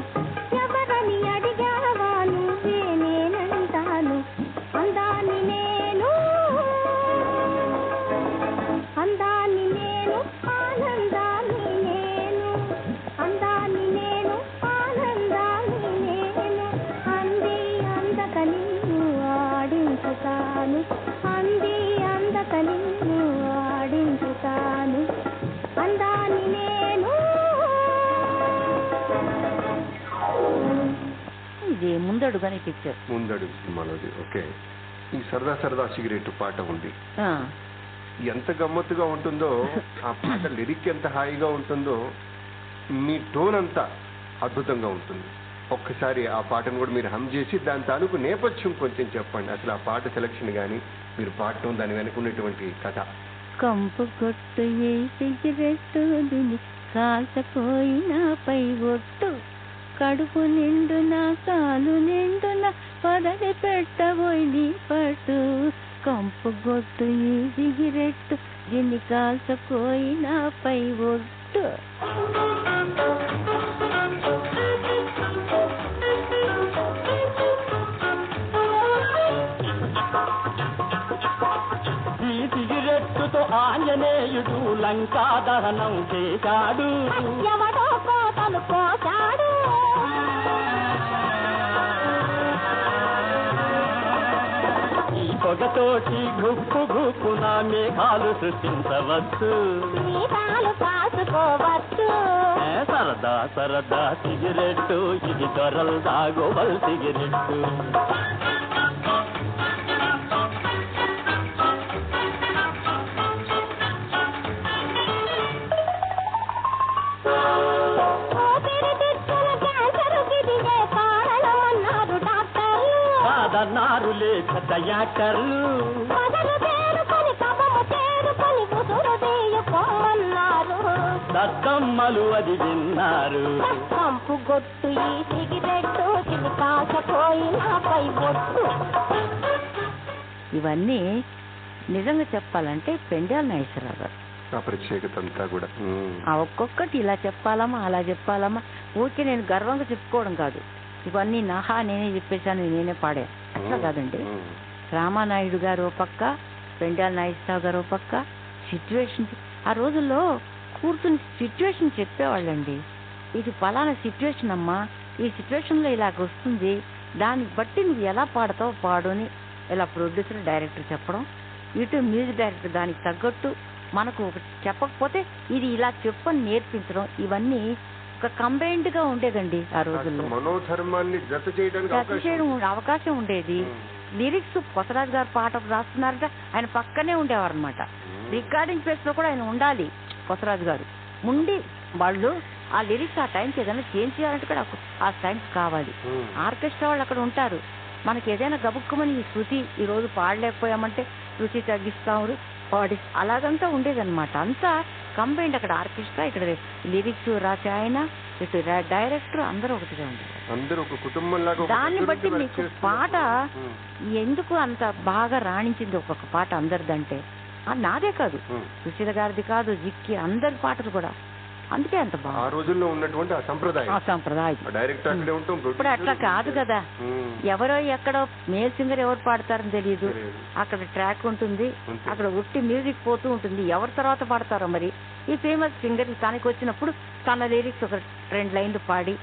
D: ఎవరని అడిగావా నువ్వే నేనంటాను అందాన్ని నేను అందాన్ని నేను ఆనందాన్ని నేను అందాన్ని నేను ఆనందాన్ని నేను అంది అందక నిన్ను ఆడించుతాను అంది అందక నిన్ను ఆడించుతాను అందాన్ని నేను
C: ఇది ముందడుగని పిక్చర్.
B: ముందడు సినిమాలోది. ఓకే, ఈ సరదా సరదా సిగరెట్ పాట ఉంది. ఎంత గమ్మత్తుగా ఉంటుందో ఆ పాట, లిరిక్ ఎంత హాయిగా ఉంటుందో, మీ టోన్ అంతా అద్భుతంగా ఉంటుంది. ఒక్కసారి ఆ పాటను కూడా మీరు హమ్ చేసి దాని తాలూకు నేపథ్యం కొంచెం చెప్పండి. అసలు ఆ పాట సెలక్షన్ కానీ మీరు పాడటం దాని వెనుక ఉన్నటువంటి కథ.
C: కంపు కొట్టు ఏ సిగరెట్టు దిని కాల్చపోయినాపై ఒట్టు కడుపు నిండున కాలు నిండున పదవి పెట్టబోయి నీ పట్టు కంపు కొట్టు ఈ సిగరెట్టు దీన్ని కాల్చపోయినాపై ఒట్టు.
E: ఈ సిగరెట్టుతో ఆంజనేయుడు లంకా దహనం చేశాడు.
D: ఎవడో కోతలు కోశాడు.
E: ఈ పొగతోటి గుప్పు గుప్పున మేఘాలు సృష్టించవచ్చు.
D: నీతాలు కాసుకోవచ్చు.
E: సరదా సరదా సిగరెట్టు ఇది దొరలు దాగోవల్ సిగరెట్టు. కాదన్నారులే పెద్ద యాక్టర్లు. దద్దమ్మలు అది విన్నారు.
D: కంపు గొట్టు ఈ సిగరెట్టు చిలి కాకపోయినాపై బొట్టు.
C: ఇవన్నీ నిజంగా చెప్పాలంటే పెండ్యాల నాగేశ్వరరావు గారు
B: ఆ ప్రత్యేకత అంతా కూడా.
C: ఆ ఒక్కొక్కటి ఇలా చెప్పాలమ్మా అలా చెప్పాలమ్మా ఊరికే నేను గర్వంగా చెప్పుకోవడం కాదు. ఇవన్నీ నాహా నేనే చెప్పేశాను నేనే పాడా అట్లా కాదండి. రామానాయుడు గారు ఓ పక్క, పెండ్యాల నాగేశ్వరరావు గారు ఓ పక్క. సిచ్యువేషన్ ఆ రోజుల్లో కూర్చుని సిచ్యువేషన్ చెప్పేవాళ్ళండి. ఇది ఫలానా సిచ్యువేషన్ అమ్మా, ఈ సిచ్యువేషన్ లో ఇలాగ వస్తుంది, దాన్ని బట్టి నువ్వు ఎలా పాడతావు పాడు అని ఇలా ప్రొడ్యూసర్ డైరెక్టర్ చెప్పడం, ఇటు మ్యూజిక్ డైరెక్టర్ దానికి తగ్గట్టు మనకు ఒకటి చెప్పకపోతే ఇది ఇలా చెప్పని నేర్పించడం, ఇవన్నీ ఒక కంబైన్డ్ గా ఉండేదండి ఆ రోజుల్లో.
B: మనోధర్మాన్ని జత చేయడం
C: అవకాశం ఉండేది. లిరిక్స్ కొసరాజు గారు పాట రాస్తున్నారంటే ఆయన పక్కనే ఉండేవారు అనమాట. రికార్డింగ్ ప్లేస్ లో కూడా ఆయన ఉండాలి కొసరాజు గారు. ఉండి వాళ్ళు ఆ లిరిక్స్ ఆ టైంకి ఏదైనా చేంజ్ చేయాలంటే కూడా ఆ టైంకి కావాలి. ఆర్కెస్ట్రా వాళ్ళు అక్కడ ఉంటారు. మనకి ఏదైనా గబుక్కుమని ఈ శృతి ఈ రోజు పాడలేకపోయామంటే శృతి తగ్గిస్తాము పాడి అలాగంతా ఉండేదన్నమాట. అంతా కంబైండ్ అక్కడ ఆర్కెస్ట్రా, ఇక్కడ లిరిక్స్ రాసే ఆయన, ఇటు డైరెక్టర్ అందరూ ఒకటిగా ఉండేది.
B: అందరూ ఒక కుటుంబంలాగా.
C: దాన్ని బట్టి మీకు పాట ఎందుకు అంత బాగా రాణించింది ఒక్కొక్క పాట అందరిదంటే నాదే కాదు, సుశీల గారిది కాదు, జిక్కి అందరి పాటలు కూడా అందుకే అంత బాగా.
B: ఆ రోజుల్లో ఉన్నటువంటి ఆ సంప్రదాయం డైరెక్ట్ అక్కడే ఉంటాం.
C: ఇప్పుడు అట్లా కాదు కదా, ఎవరో ఎక్కడో మేల్ సింగర్ ఎవరు పాడతారని తెలియదు. అక్కడ ట్రాక్ ఉంటుంది, అక్కడ ఉట్టి మ్యూజిక్ పోతూ ఉంటుంది. ఎవరి తర్వాత పాడతారో మరి. ఈ ఫేమస్ సింగర్ తనకి వచ్చినప్పుడు తన లిరిక్స్ ఒక 2 లైన్లు పాడి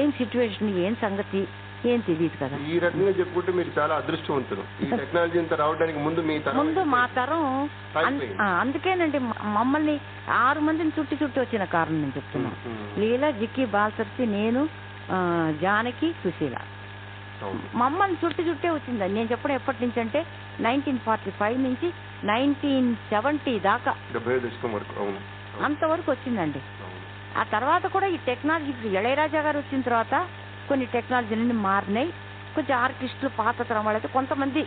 C: ఏం సిచ్యువేషన్ ఏం సంగతి ఏం తెలియదు కదా.
B: ఈ రకంగా చెప్పుకుంటే మీరు చాలా అదృష్టవంతులు. ఈ టెక్నాలజీ అంతా రావడానికి ముందు
C: మా తరం. అందుకేనండి మమ్మల్ని 6 మందిని చుట్టి వచ్చిన కారణం నేను చెప్తున్నా. లీలా, జిక్కి, బాలసరస్వతి, నేను, జానకి, సుశీల మమ్మల్ని చుట్టే వచ్చిందని నేను చెప్పడం. ఎప్పటి నుంచి అంటే 1945 నుంచి 1970 దాకా అంతవరకు వచ్చిందండి. ఆ తర్వాత కూడా ఈ టెక్నాలజీ ఇళయరాజా గారు వచ్చిన తర్వాత కొన్ని టెక్నాలజీలన్నీ మారినాయి. కొంచెం ఆర్టిస్టులు పాత తరం వాళ్ళైతే కొంతమంది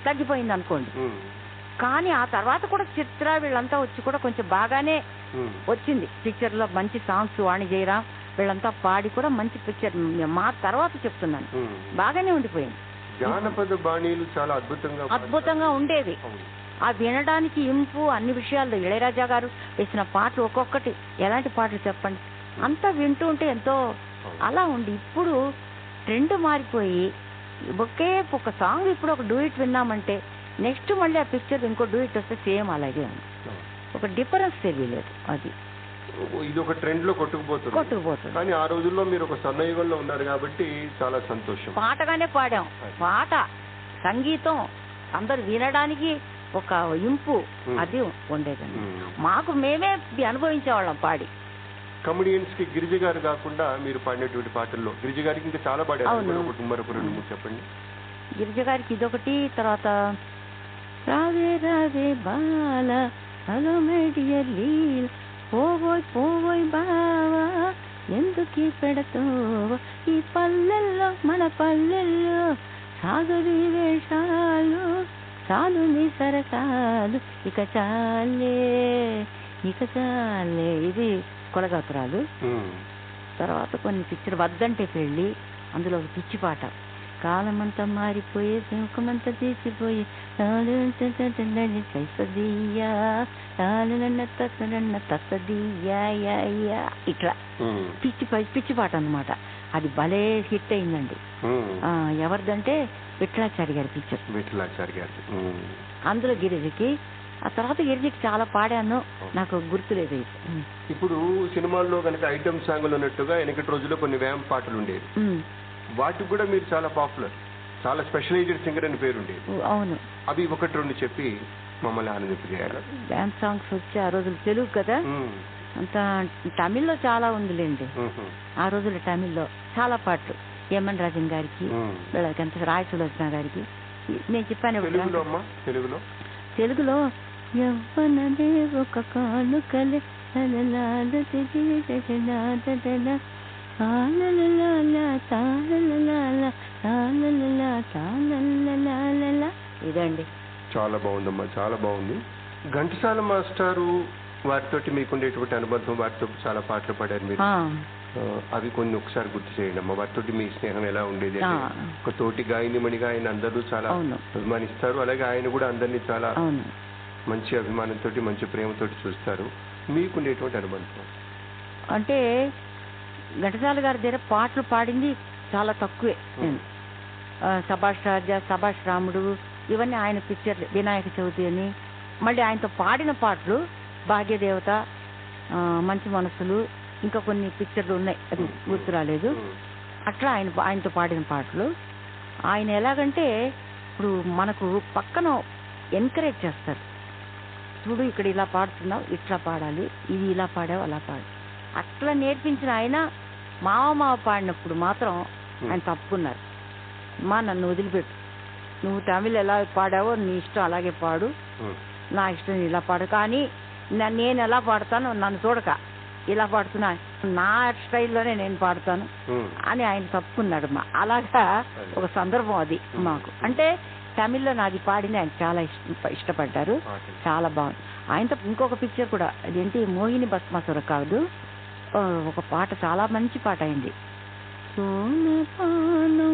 C: తగ్గిపోయింది అనుకోండి. కానీ ఆ తర్వాత కూడా చిత్ర వీళ్ళంతా వచ్చి కూడా కొంచెం బాగానే వచ్చింది. పిక్చర్ లో మంచి సాంగ్స్ వాణి జయరాం వీళ్ళంతా పాడి కూడా మంచి పిక్చర్ మా తర్వాత చెప్తున్నాను బాగానే ఉండిపోయింది.
B: జానపద బాణీలు చాలా
C: అద్భుతంగా ఉండేది. ఆ వినడానికి ఇంపు అన్ని విషయాల్లో ఇళయరాజా గారు వేసిన పాటలు ఒక్కొక్కటి ఎలాంటి పాటలు చెప్పండి, అంతా వింటూ ఉంటే ఎంతో అలా ఉండి. ఇప్పుడు ట్రెండ్ మారిపోయి ఒకే ఒక సాంగ్ ఇప్పుడు ఒక డూయిట్ విన్నామంటే నెక్స్ట్ మళ్ళీ ఆ పిక్చర్ ఇంకో డూయిట్ వస్తే సేమ్ అలాగే ఉంది. ఒక డిఫరెన్స్ తెలియలేదు. అది
B: ఇది ఒక ట్రెండ్ లో కొట్టుకుపోతుంది. కానీ ఆ రోజుల్లో మీరు ఒక సన్నయుగంలో ఉన్నారు కాబట్టి చాలా సంతోషం.
C: పాటగానే పాడాం. పాట సంగీతం అందరు వినడానికి ఒక ఇంపు అది ఉండేదండి. మాకు మేమే అనుభవించేవాళ్ళం పాడి.
B: కమెడియన్స్ కి గిరిజ గారు కాకుండా మీరు పాడినటువంటి పాటల్లో గిరిజ గారికి ఇంకా చాలా పాడారు. మరొక 2-3 చెప్పండి.
C: గిరిజ గారికి ఇదొకటి, తర్వాత రావే రావే బాల హలో మై డియర్ లీల్ పోవోయ్ బావా ఎందుకు పెడతావు ఈ పల్లెల్లో మన పల్లెల్లో సాగురి వేషాలు చాలు నీ సరసాలు ఇక చాలే ఇది కొలగాత్రాలు. తర్వాత కొన్ని పిక్చర్ వద్దంటే పెళ్ళి, అందులో ఒక పిచ్చి పాట, కాలమంతా మారిపోయే సింహమంతా తీసిపోయి ఇట్లా పిచ్చి పాట అన్నమాట. అది భలే హిట్ అయిందండి. ఎవరిదంటే విఠలాచారి గారి పిక్చర్. అందులో గిరిజకి, ఆ తర్వాత గిరిజకి చాలా పాడాను, నాకు గుర్తులేదు.
B: ఇప్పుడు సినిమాల్లో కనుక ఐటమ్ సాంగ్లు ఉన్నట్టుగా వెనకటి రోజుల్లో కొన్ని వ్యామ్ పాటలు ఉండేవి, వాటికి కూడా మీరు చాలా పాపులర్, చాలా స్పెషలైజ్డ్ సింగర్ అని పేరు ఉండేది.
C: అవును,
B: అవి ఒకటి రెండు చెప్పి మమ్మల్ని ఆనందింపజేయాలి.
C: డ్యాన్స్ సాంగ్స్ వచ్చి ఆ రోజులు తెలుగు కదా, అంత తమిళ్లో చాలా ఉందిలేండి. ఆ రోజుల్లో తమిళ్లో చాలా పాటలు, యమన్ రాజన్ గారికి, రాయ సులోచన గారికి. నేను చెప్పాను తెలుగులో యవ్వనదే ఒక కానుకలే ఇదండి.
B: చాలా బాగుందమ్మా, చాలా బాగుంది. ఘంటసాల మాస్టారు వారితోటి మీకుండేటువంటి అనుబంధం, వారితో చాలా పాటలు పాడారు మీరు, అవి కొన్ని ఒకసారి గుర్తు చేయండి అమ్మా. వారితో మీ స్నేహం ఎలా ఉండేది? ఒక తోటి గాయనిమణిగా ఆయన అందరూ చాలా అభిమానిస్తారు, అలాగే ఆయన కూడా అందరినీ చాలా మంచి అభిమానంతో మంచి ప్రేమతోటి చూస్తారు. మీకుండేటువంటి అనుబంధం
C: అంటే ఘంటసాల గారి దగ్గర పాటలు పాడింది చాలా తక్కువే. సభాష్ రాజా, సభాష్ రాముడు, ఇవన్నీ ఆయన పిక్చర్లు. వినాయక చవితి అని, మళ్ళీ ఆయనతో పాడిన పాటలు భాగ్యదేవత, మంచి మనసులు, ఇంకా కొన్ని పిక్చర్లు ఉన్నాయి, అది గుర్తు రాలేదు. అట్లా ఆయనతో పాడిన పాటలు. ఆయన ఎలాగంటే ఇప్పుడు మనకు పక్కన ఎంకరేజ్ చేస్తారు, చూడు ఇక్కడ ఇలా పాడుతున్నావు, ఇట్లా పాడాలి, ఇది ఇలా పాడావు, అలా పాడు, అట్లా నేర్పించిన ఆయన మావ పాడినప్పుడు మాత్రం ఆయన తప్పుకున్నారు. నన్ను వదిలిపెట్టు, నువ్వు తమిళ్ ఎలా పాడావో నీ ఇష్టం అలాగే పాడు, నా ఇష్టం ఇలా పాడు, కానీ నేను ఎలా పాడతాను నన్ను చూడక, ఇలా పాడుతున్నా నా స్టైల్లోనే నేను పాడుతాను అని ఆయన తప్పుకున్నాడు. అలాగా ఒక సందర్భం అది మాకు. అంటే తమిళ్లో నాది పాడిని ఆయన చాలా ఇష్టపడ్డారు, చాలా బాగుంది. ఆయనతో ఇంకొక పిక్చర్ కూడా, అదేంటి మోహిని భస్మాసుర కాదు, ఒక పాట చాలా మంచి పాట అయింది. సోనపాను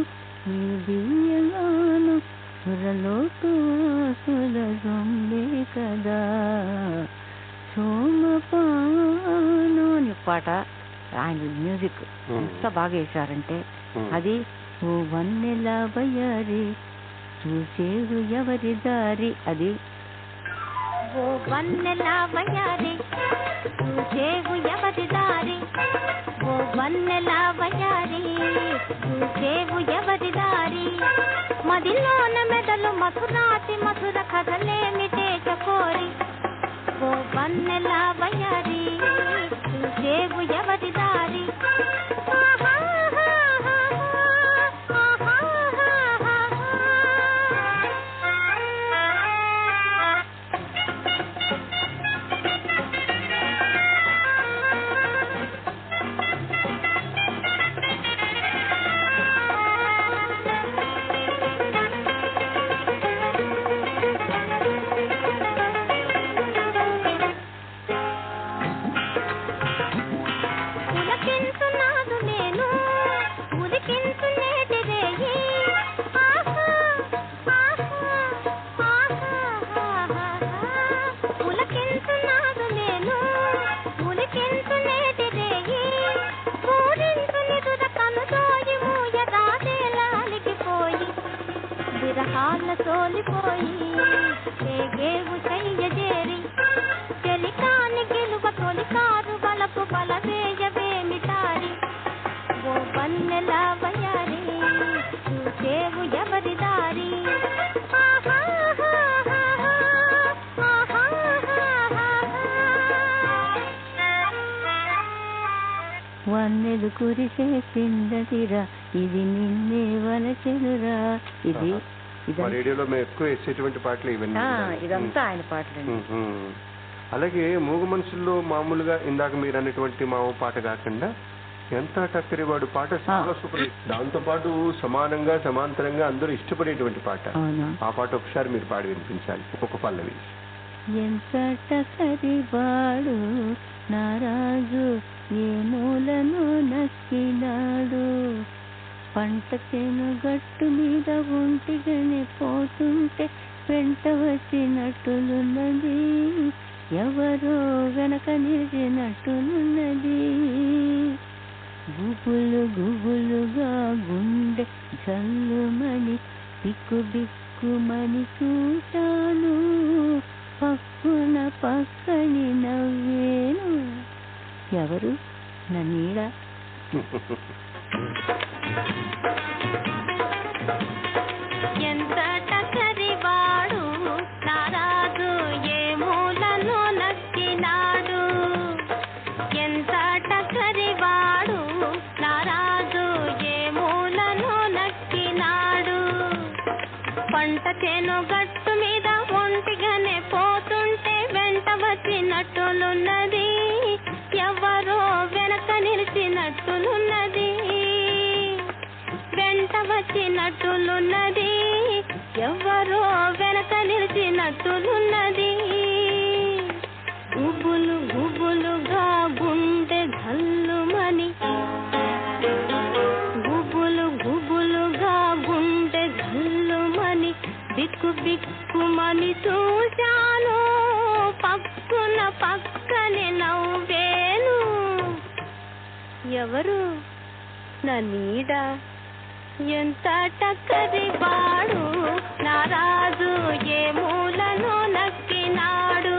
C: కదా సోమపాను అని పాట, ఆయన మ్యూజిక్ ఎంత బాగా వేశారంటే, అది ఓ వన్నెల వయ్యారి చూసేవు ఎవరి దారి, అది
D: ఓ వన్నెల వయ్యారి చూసేవు ఎవరి దారి, ఓ వన్నెల వయ్యారి చూసేవు ఎవరి దారి, మదిలోన మెదలు మధురాతి మధుర కథలేమిటే చకోరి, ఓ వన్నెల వయ్యారి చూసేవు ఎవరి దారి. సోలిపోయి తేగేవు చెయ్యజేరి చెలికాని గెలువ తొలికారు బలపు బలవేయవేమిటారి, ఓ వన్నెల వయ్యారి చూసేవు ఎవరి దారి.
C: వన్నెలు కురిసే పిందతిరా ఇది నిన్నే వలచెలురా, ఇది
B: రేడియోలో మేము ఎక్కువ వేసేటువంటి పాటలు ఇవన్నీ,
C: ఇదంతా ఆయన పాటలు.
B: అలాగే మూగ మనుషుల్లో మామూలుగా ఇందాక మీరు అన్నటువంటి మామ పాట కాకుండా ఎంత టక్కరివాడు పాట చాలా సూపర్. దాంతో పాటు సమానంగా సమాంతరంగా అందరూ ఇష్టపడేటువంటి పాట. ఆ పాట ఒకసారి మీరు పాడి వినిపించాలి, ఒక పల్లవి.
F: ఎంత టక్కరివాడు నారాజు ఏ మూలను నక్కినాడు, పంట చేను గట్టు మీద ఒంటిగానే పోతుంటే వెంట వచ్చినట్టులున్నది, ఎవరో వెనక నిలిచినట్టులున్నది, గుబులు గుబులుగా గుండె జల్లుమని బిక్కు బిక్కుమని చూశాను, పక్కున పక్కని నవ్వేను, ఎవరు నా నీడ.
D: ఎంత టక్కరివాడు నారాజు ఏ మూలను నక్కినాడు, ఎంత టక్కరివాడు నారాజు ఏ మూలను నక్కినాడు, పంట చేను గట్టు మీద ఒంటిగానే పోతుంటే వెంట వచ్చినట్టులున్నది, ఎవరో వెనక నిలిచినట్టులున్నది, వెంట వచ్చినట్టులున్నది, ఎవరో వెనక నిలిచినట్టులున్నది, గుబులు గుబులుగా గుండె ఘల్లుమని, గుబులు గుబులుగా గుండె ఘల్లుమని బిక్కు బిక్కుమని చూశాను, పక్కున పక్కనే నవ్వేను, ఎవరు నా నీడ. ఎంత టక్కరివాడు నారాజు ఏ మూలను నక్కినాడు.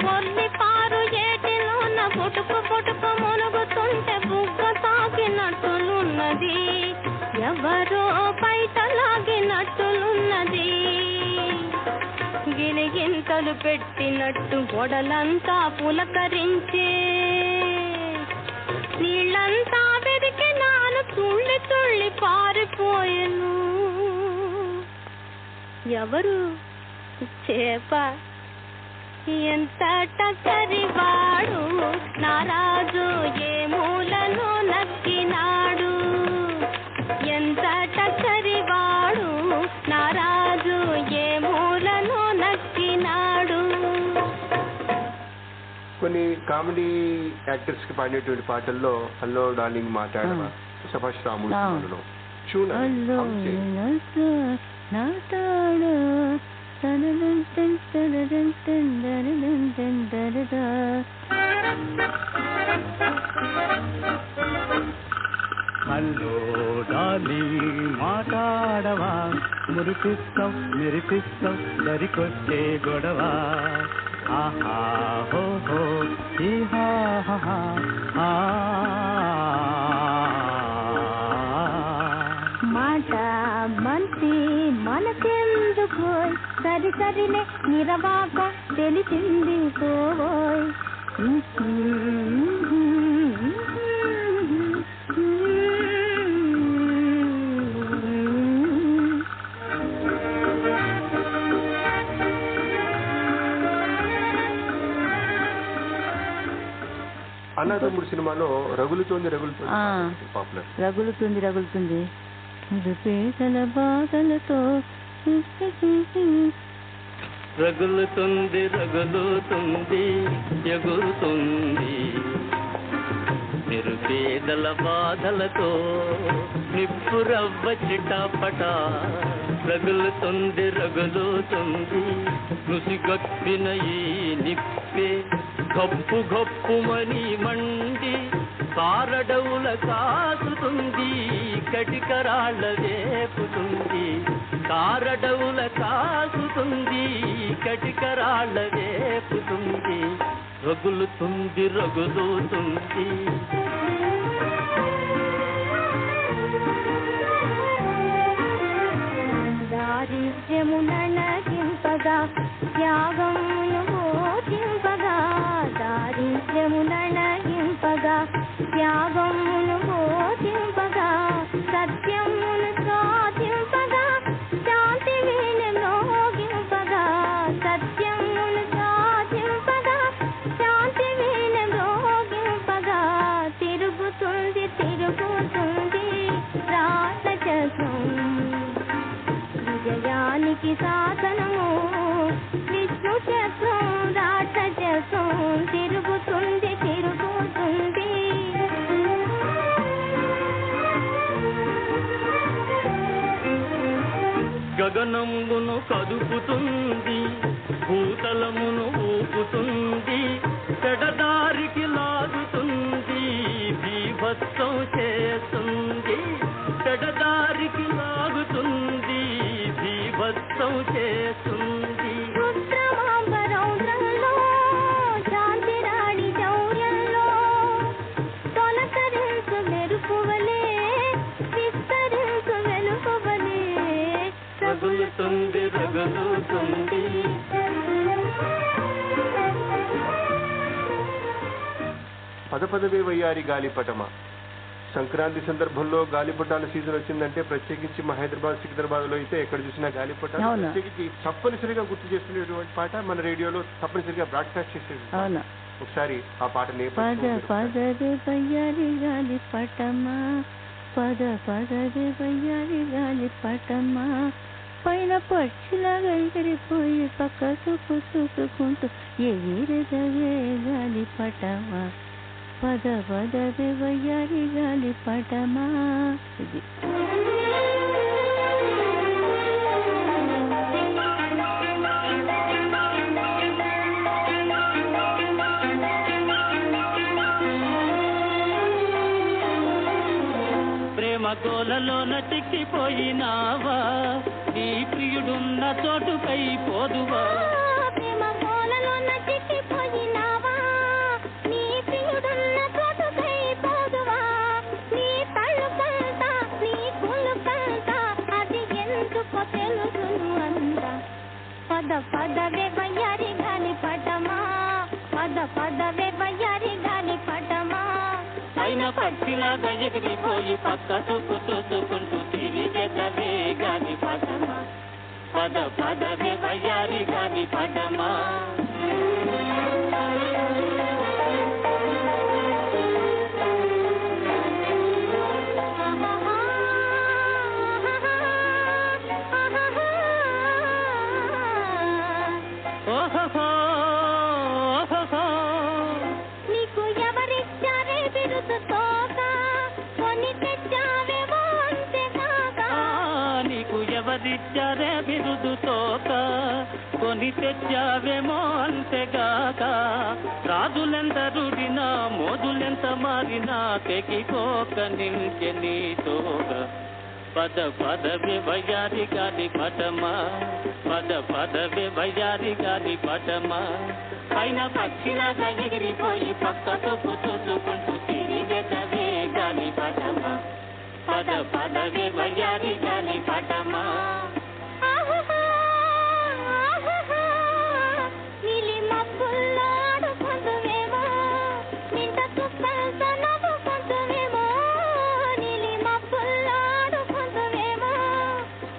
D: కొన్ని పారు ఏటిలోన పుటుకు పుటుకు మునుగుతుంటే బుగ్గ తాకినట్టులున్నది, ఎవరో బయట లాగినట్టులున్నది, గిలిగింతలు పెట్టినట్టు గొడలంతా పులకరించే, నీళ్ళంతా వెదికి నాను తుళ్ళి తుళ్ళి పారిపోయెను, ఎవరు చేప. ఎంత టక్కరివాడు నారాజు ఏ మూలను నక్కినాడు, ఎంత టక్కరివాడు నారాజు ఏ మూలను నక్కినాడు.
B: కొన్ని కామెడీ యాక్టర్స్ కి పాడినటువంటి పాటల్లో హలో డార్లింగ్ మాట్లాడవా, సభాష్ రాముడు చూడండి.
E: హలో డార్లింగ్ మాట్లాడవా, మురిపిస్తాం మెరిపిస్తాం దరికొచ్చే గొడవ, ఆహా హో హో ఈహా హా
D: మాట మంచి మనకెందుకు సరి సరినే నిరవాక తెలిసింది పోయ్.
B: అన్నదమ్ముడు సినిమాలో రగులుతోంది రగులుతోంది పాపులర్.
F: రగులుతుంది రగులుతుంది పేదల బాధలతో
E: రగులుతుంది రగులుతుంది ఎగురుతుంది, నిరుపేదల బాధలతో నిప్పురవ్వ చిటపట, రగులుతుంది రగులుతుంది నుసిగొప్పిన ఈ నిప్పే, గప్పు గప్పుమని మండి కారడవుల కాసుతుంది, కటికరాళ్ళ వేపుతుంది, కారడవుల కాసుతుంది, కటికరాళ్ళ వేపుతుంది, రగులుతుంది రగులుతుంది.
D: దారిద్ర్యమునగింపగా త్యాగమును బోధింపగా, దారిద్ర్యమునగింపగా త్యాగమును బోధింపగా, సత్యమును సాధింపగా శాంతి వీణె
E: గగనమును కదుపుతుంది, భూతలమును ఊపుతుంది, చెడదారికి లాగుతుంది, బీభత్సం చేస్తుంది, చెడదారికి లాగుతుంది, బీభత్సం చేస్తుంది.
D: రుద్రమాంబరౌద్రంలో శాంతిరాణి శౌర్యంలో తొలకరించు మెరుపువలే విస్తరించు వెలుపువలే
E: రగులుతుంది రగులుతుంది.
B: పదపదవే వయ్యారి గాలిపటమ. సంక్రాంతి సందర్భంలో గాలిపటాల సీజన్ వచ్చిందంటే ప్రత్యేకించి మా హైదరాబాద్ సికింద్రాబాద్ లో అయితే ఎక్కడ చూసినా గాలిపటాలు
C: అవును.
B: ప్రత్యేకించి తప్పనిసరిగా గుర్తు చేసుకునేటువంటి పాట మన రేడియోలో తప్పనిసరిగా బ్రాడ్కాస్ట్ చేసేది.
C: అవును.
B: ఒకసారి ఆ పాట
F: పద
B: నేపథ్యం
F: పదవే వయ్యారి గాలి పటమా, పద పదవే వయ్యారి గాలి పటమా, పైన పక్షిలాగా ఎగిరిపోయి పక్క చూపు చూసుకుంటూ ఎగిరిదవే గాలి పటమా, పద పదవే వయ్యారి గాలి పటమా. ఇది
E: ప్రేమ గోలలోన చిక్కిపోయినావా, నీ ప్రియుడున్న చోటుకై పోదువా.
D: ప్రేమ కోలలోన చిక్కిపోయినావా, నీ ప్రియుడున్న చోటుకై పోదువా. నీ తలుపంతా నీ కులుకంతా అది ఎందుకో తెలుసును అంత. పద పదవే వయ్యారి గాలి పటమా, పద పదవే వయ్యారి గాలి పటమా.
E: పైన పక్షిలాగా ఎగిరిపోయి పక్క చూపు చూసుకుంటూ తిరిగెదవే గాలి పటమా, పద పదవే వయ్యారి గాలి పటమా. ఓహో ఓహో
D: నీకు ఎవరిచ్చారే బిరుదు తోక, కొని తెచ్చావేమో అంతేకాక.
E: నీకు ఎవరిచ్చారే బిరుదు తోక, కొని తెచ్చావేమో అంతేగాక. రాజులెందరుడినా మోజులెంత మారినా తెగిపోక నించె నీ తోక. పద పదవే వయ్యారి గాలి పటమా, పద పదవే వయ్యారి గాలి పటమా. పైన పక్షిలాగా ఎగిరిపోయి పక్క చూపు చూసుకుంటూ తిరిగెదవే గాలి పటమా, పద పదవే వయ్యారి గాలి పటమా.
D: ఆహాహా, ఆహాహా, నీలి మబ్బుల్లో ఆడుకుందువేమో, నింట చుక్కలతో నవ్వుకుందువేమో. నీలి మబ్బుల్లో ఆడుకుందువేమో,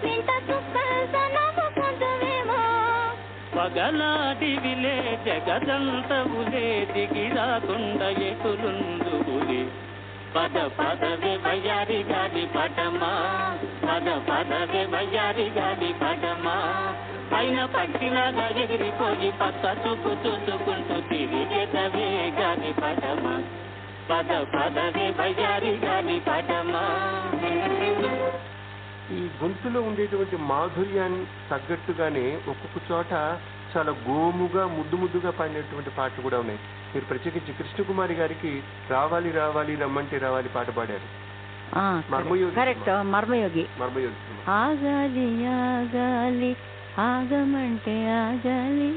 D: నింట చుక్కలతో నవ్వుకుందువేమో.
E: పగలాడివిలే జగదంతవులే దిగిరాకుండా ఎటులుందువులే. పద పదవే వయ్యారి గాలి పటమా, పద పదవే వయ్యారి గాలి పటమా. పైన పక్షిలాగా ఎగిరిపోయి పక్క చూపు చూసుకుంటూ తిరిగెదవే గాలి పటమా, పద పదవే వయ్యారి గాలి పటమా.
B: ఈ గొంతులో ఉండేటువంటి మాధుర్యాన్ని తగ్గట్టుగానే ఒక్కొక్క చోట చాలా గోముగా ముద్దు ముద్దుగా పాడినటువంటి పాటలు కూడా ఉన్నాయి. మీరు ప్రత్యేకించి కృష్ణకుమారి గారికి రావాలి రావాలి రమ్మంటే రావాలి పాట పాడారు. మర్మయోగి
C: కరెక్ట్, మర్మయోగి.
B: మర్మయోగి సినిమా.
F: ఆగాలి ఆగాలి ఆగమంటే ఆగాలి,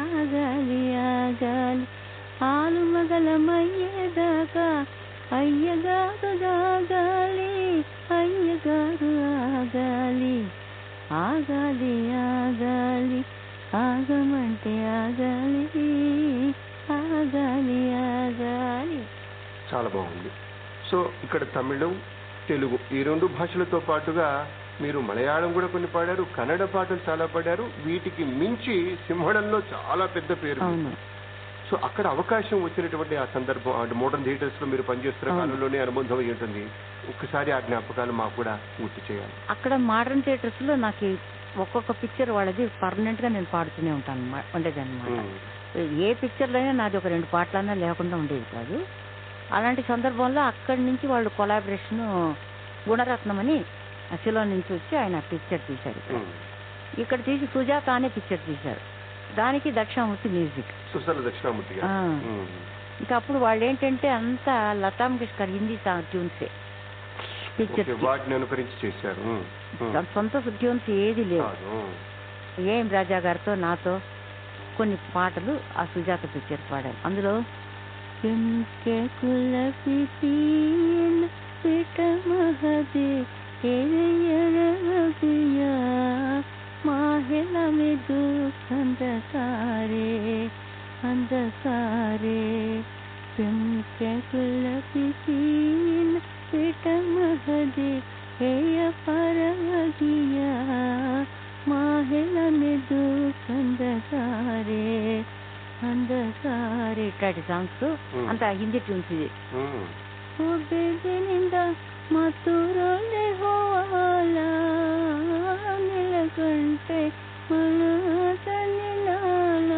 F: ఆగాలి ఆగాలి ఆలు మగలమయ్యేదాకా అయ్యగారు ఆగాలి, అయ్యగారు ఆగాలి, ఆగాలి ఆగాలి ఆగమంటే ఆగాలి, ఆగాలి ఆగాలి.
B: చాలా బాగుంది. సో ఇక్కడ తమిళం తెలుగు ఈ రెండు భాషలతో పాటుగా మీరు మలయాళం కూడా కొన్ని పాడారు, కన్నడ పాటలు చాలా పాడారు. వీటికి మించి సింహళంలో చాలా పెద్ద పేరు.
C: అవును.
B: సో అక్కడ అవకాశం వచ్చినటువంటి ఆ సందర్భం, అంటే మోడర్న్ థియేటర్స్ లో మీరు పనిచేస్తున్న కాలంలోనే అనుబంధం అయి ఉంటుంది. ఒక్కసారి ఆ జ్ఞాపకాలు మాకు కూడా గుర్తు చేయాలి.
C: అక్కడ మోడర్న్ థియేటర్స్ లో నాకు ఒక్కొక్క పిక్చర్ వాళ్ళది పర్మనెంట్ గా నేను పాడుతూనే ఉంటాను ఉండేదన్నమాట. ఏ పిక్చర్ లో అయినా నాది ఒక 2 పాటలన్నా లేకుండా ఉండేది కాదు. అలాంటి సందర్భంలో అక్కడి నుంచి వాళ్ళు కొలాబరేషన్ గుణరత్నం అని అసలు నుంచి వచ్చి ఆయన పిక్చర్ తీశారు ఇక్కడ.
B: ఉమ్.
C: ఇక్కడ తీసి సుజాత అనే పిక్చర్ తీశారు. దానికి దక్షిణామూర్తి మ్యూజిక్.
B: సుసల దక్షిణామూర్తి గారు.
C: ఆ.
B: ఉమ్.
C: ఇంకా అప్పుడు వాళ్ళు ఏంటంటే అంతా లతా మంగేష్కర్ హిందీ ట్యూన్సే పిక్చర్.
B: ఓకే, వాటిని అనుకరించి చేశారు. ఉమ్. ఉమ్.
C: సొంత ట్యూన్స్ ఏది లేవు.
B: కాదు. ఉమ్.
C: ఏం రాజా గారితో నాతో కొన్ని పాటలు ఆ సుజాత పిక్చర్ పాడారు. అందులో अंधकारे पिंके कुलपिसीन पिटमहदे हेय परवगिया మాహిళని దూకందసారే అందసారే ఇట్లాంటి సాంగ్స్ అంత హిందీ ట్యూన్స్ ఇది. ఓ బేదినింద మతురోనే హోవాలా నిలకంటే మన తనిలాల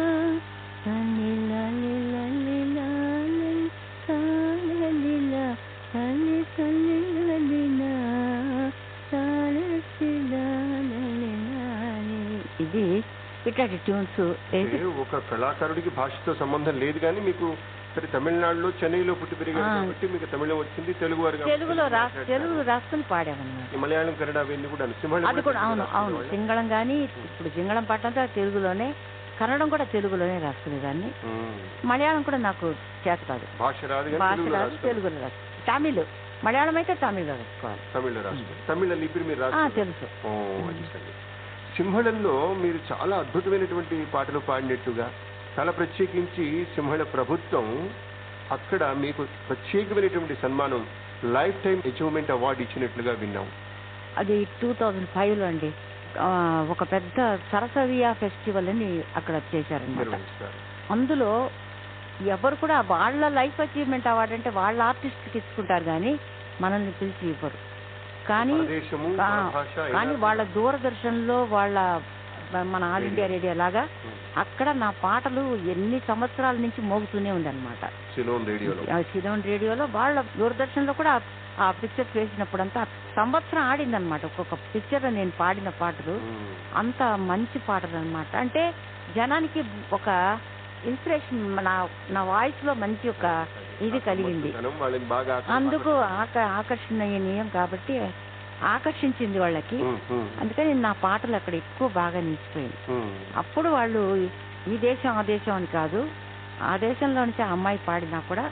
C: తనిలా లీలా లీలా లీలా తల్లి తల్లి లీలా ఇది ఇట్లాంటి ట్యూన్స్.
B: ఒక కళాకారుడికి భాషతో సంబంధం లేదు, కానీ మీకు సరే తమిళనాడులో చెన్నైలో పుట్టి పెరిగారు కాబట్టి మీకు తమిళం వచ్చింది, తెలుగు వారు
C: తెలుగు రాసుకుని పాడామన్నమాట.
B: మలయాళం కన్నడ అవన్నీ కూడా
C: అది కూడా అవును అవును సింగళం కానీ ఇప్పుడు సింగళం పాట అంతా తెలుగులోనే, కన్నడం కూడా తెలుగులోనే రాసుకునేదాన్ని. మలయాళం కూడా నాకు చేత కాదు, భాష రాదు, తెలుగులో రాసు. తమిళ్ మలయాళం అయితే తమిళ్లో రాసుకోవాలి.
B: తమిళ్లో రాసుకోవాలి. తమిళ లిపి మీరు
C: తెలుసు.
B: సింహళంలో మీరు చాలా అద్భుతమైనటువంటి పాటలు పాడినట్టుగా, చాలా ప్రత్యేకించి సింహళ ప్రభుత్వం అక్కడ మీకు ప్రత్యేకమైనటువంటి సన్మానం లైఫ్ టైం అచీవ్మెంట్ అవార్డు ఇచ్చినట్లుగా విన్నాం.
C: అది 2005లో అండి. ఒక పెద్ద సరసవియా ఫెస్టివల్ అని అక్కడ చేశారన్నమాట. అందులో ఎవరు కూడా వాళ్ళ లైఫ్ అచీవ్మెంట్ అవార్డు అంటే వాళ్ళ ఆర్టిస్ట్కి ఇచ్చుకుంటారు కానీ మనల్ని పిలిచి ఇవ్వరు. కానీ వాళ్ళ దూరదర్శన్లో వాళ్ళ మన ఆల్ ఇండియా రేడియో లాగా అక్కడ నా పాటలు ఎన్ని సంవత్సరాల నుంచి మోగుతూనే ఉందన్నమాట. సిలోన్ రేడియోలో వాళ్ళ దూరదర్శన్లో కూడా ఆ పిక్చర్స్ వేసినప్పుడంతా సంవత్సరం ఆడిందనమాట. ఒక్కొక్క పిక్చర్ నేను పాడిన పాటలు అంత మంచి పాటలు అనమాట. అంటే జనానికి ఒక ఇన్స్పిరేషన్, నా వాయిస్ లో మంచి ఒక ఇది కలిగింది. అందుకు ఆకర్షణీయం కాబట్టి ఆకర్షించింది వాళ్ళకి. అందుకని నా పాటలు అక్కడ ఎక్కువ బాగా నిలిచిపోయింది. అప్పుడు వాళ్ళు ఈ దేశం ఆ దేశం అని కాదు, ఆ దేశంలో నుంచి ఆ అమ్మాయి పాడినా కూడా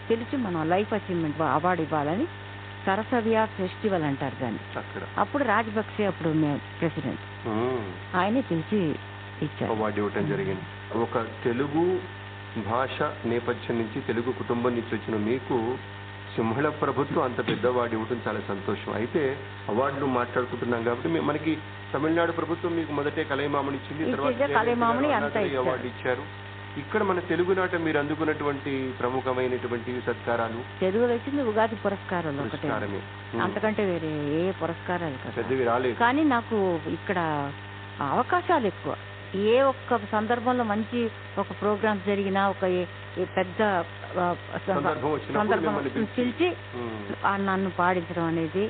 C: తెలిసి మనం లైఫ్ అచీవ్మెంట్ అవార్డు ఇవ్వాలని సరసవియా ఫెస్టివల్ అంటారు దాన్ని. అప్పుడు రాజపక్సే అప్పుడు ప్రెసిడెంట్ ఆయనే పిలిచి ఇచ్చారు,
B: అవార్డు ఇవ్వటం జరిగింది. ఒక తెలుగు భాష నేపథ్యం నుంచి, తెలుగు కుటుంబం నుంచి వచ్చిన మీకు సింహళ ప్రభుత్వం అంత పెద్ద అవార్డు ఇవ్వటం చాలా సంతోషం. అయితే అవార్డులు మాట్లాడుకుంటున్నాం కాబట్టి మనకి తమిళనాడు ప్రభుత్వం మీకు మొదటే కలైమామని ఇచ్చింది, తర్వాత అవార్డు ఇచ్చారు. ఇక్కడ మన తెలుగునాట మీరు అందుకున్నటువంటి ప్రముఖమైనటువంటి సత్కారాలు,
C: తెలుగులో వచ్చింది ఉగాది పురస్కారాలు ఒకటే, అంతకంటే వేరే ఏ పురస్కారాలు
B: పెద్దవి రాలేదు.
C: కానీ నాకు ఇక్కడ అవకాశాలు ఎక్కువ. ఏ ఒక్క సందర్భంలో మంచి ఒక ప్రోగ్రామ్స్ జరిగినా, ఒక పెద్ద సందర్భం పిలిచి నన్ను పాడించడం అనేది,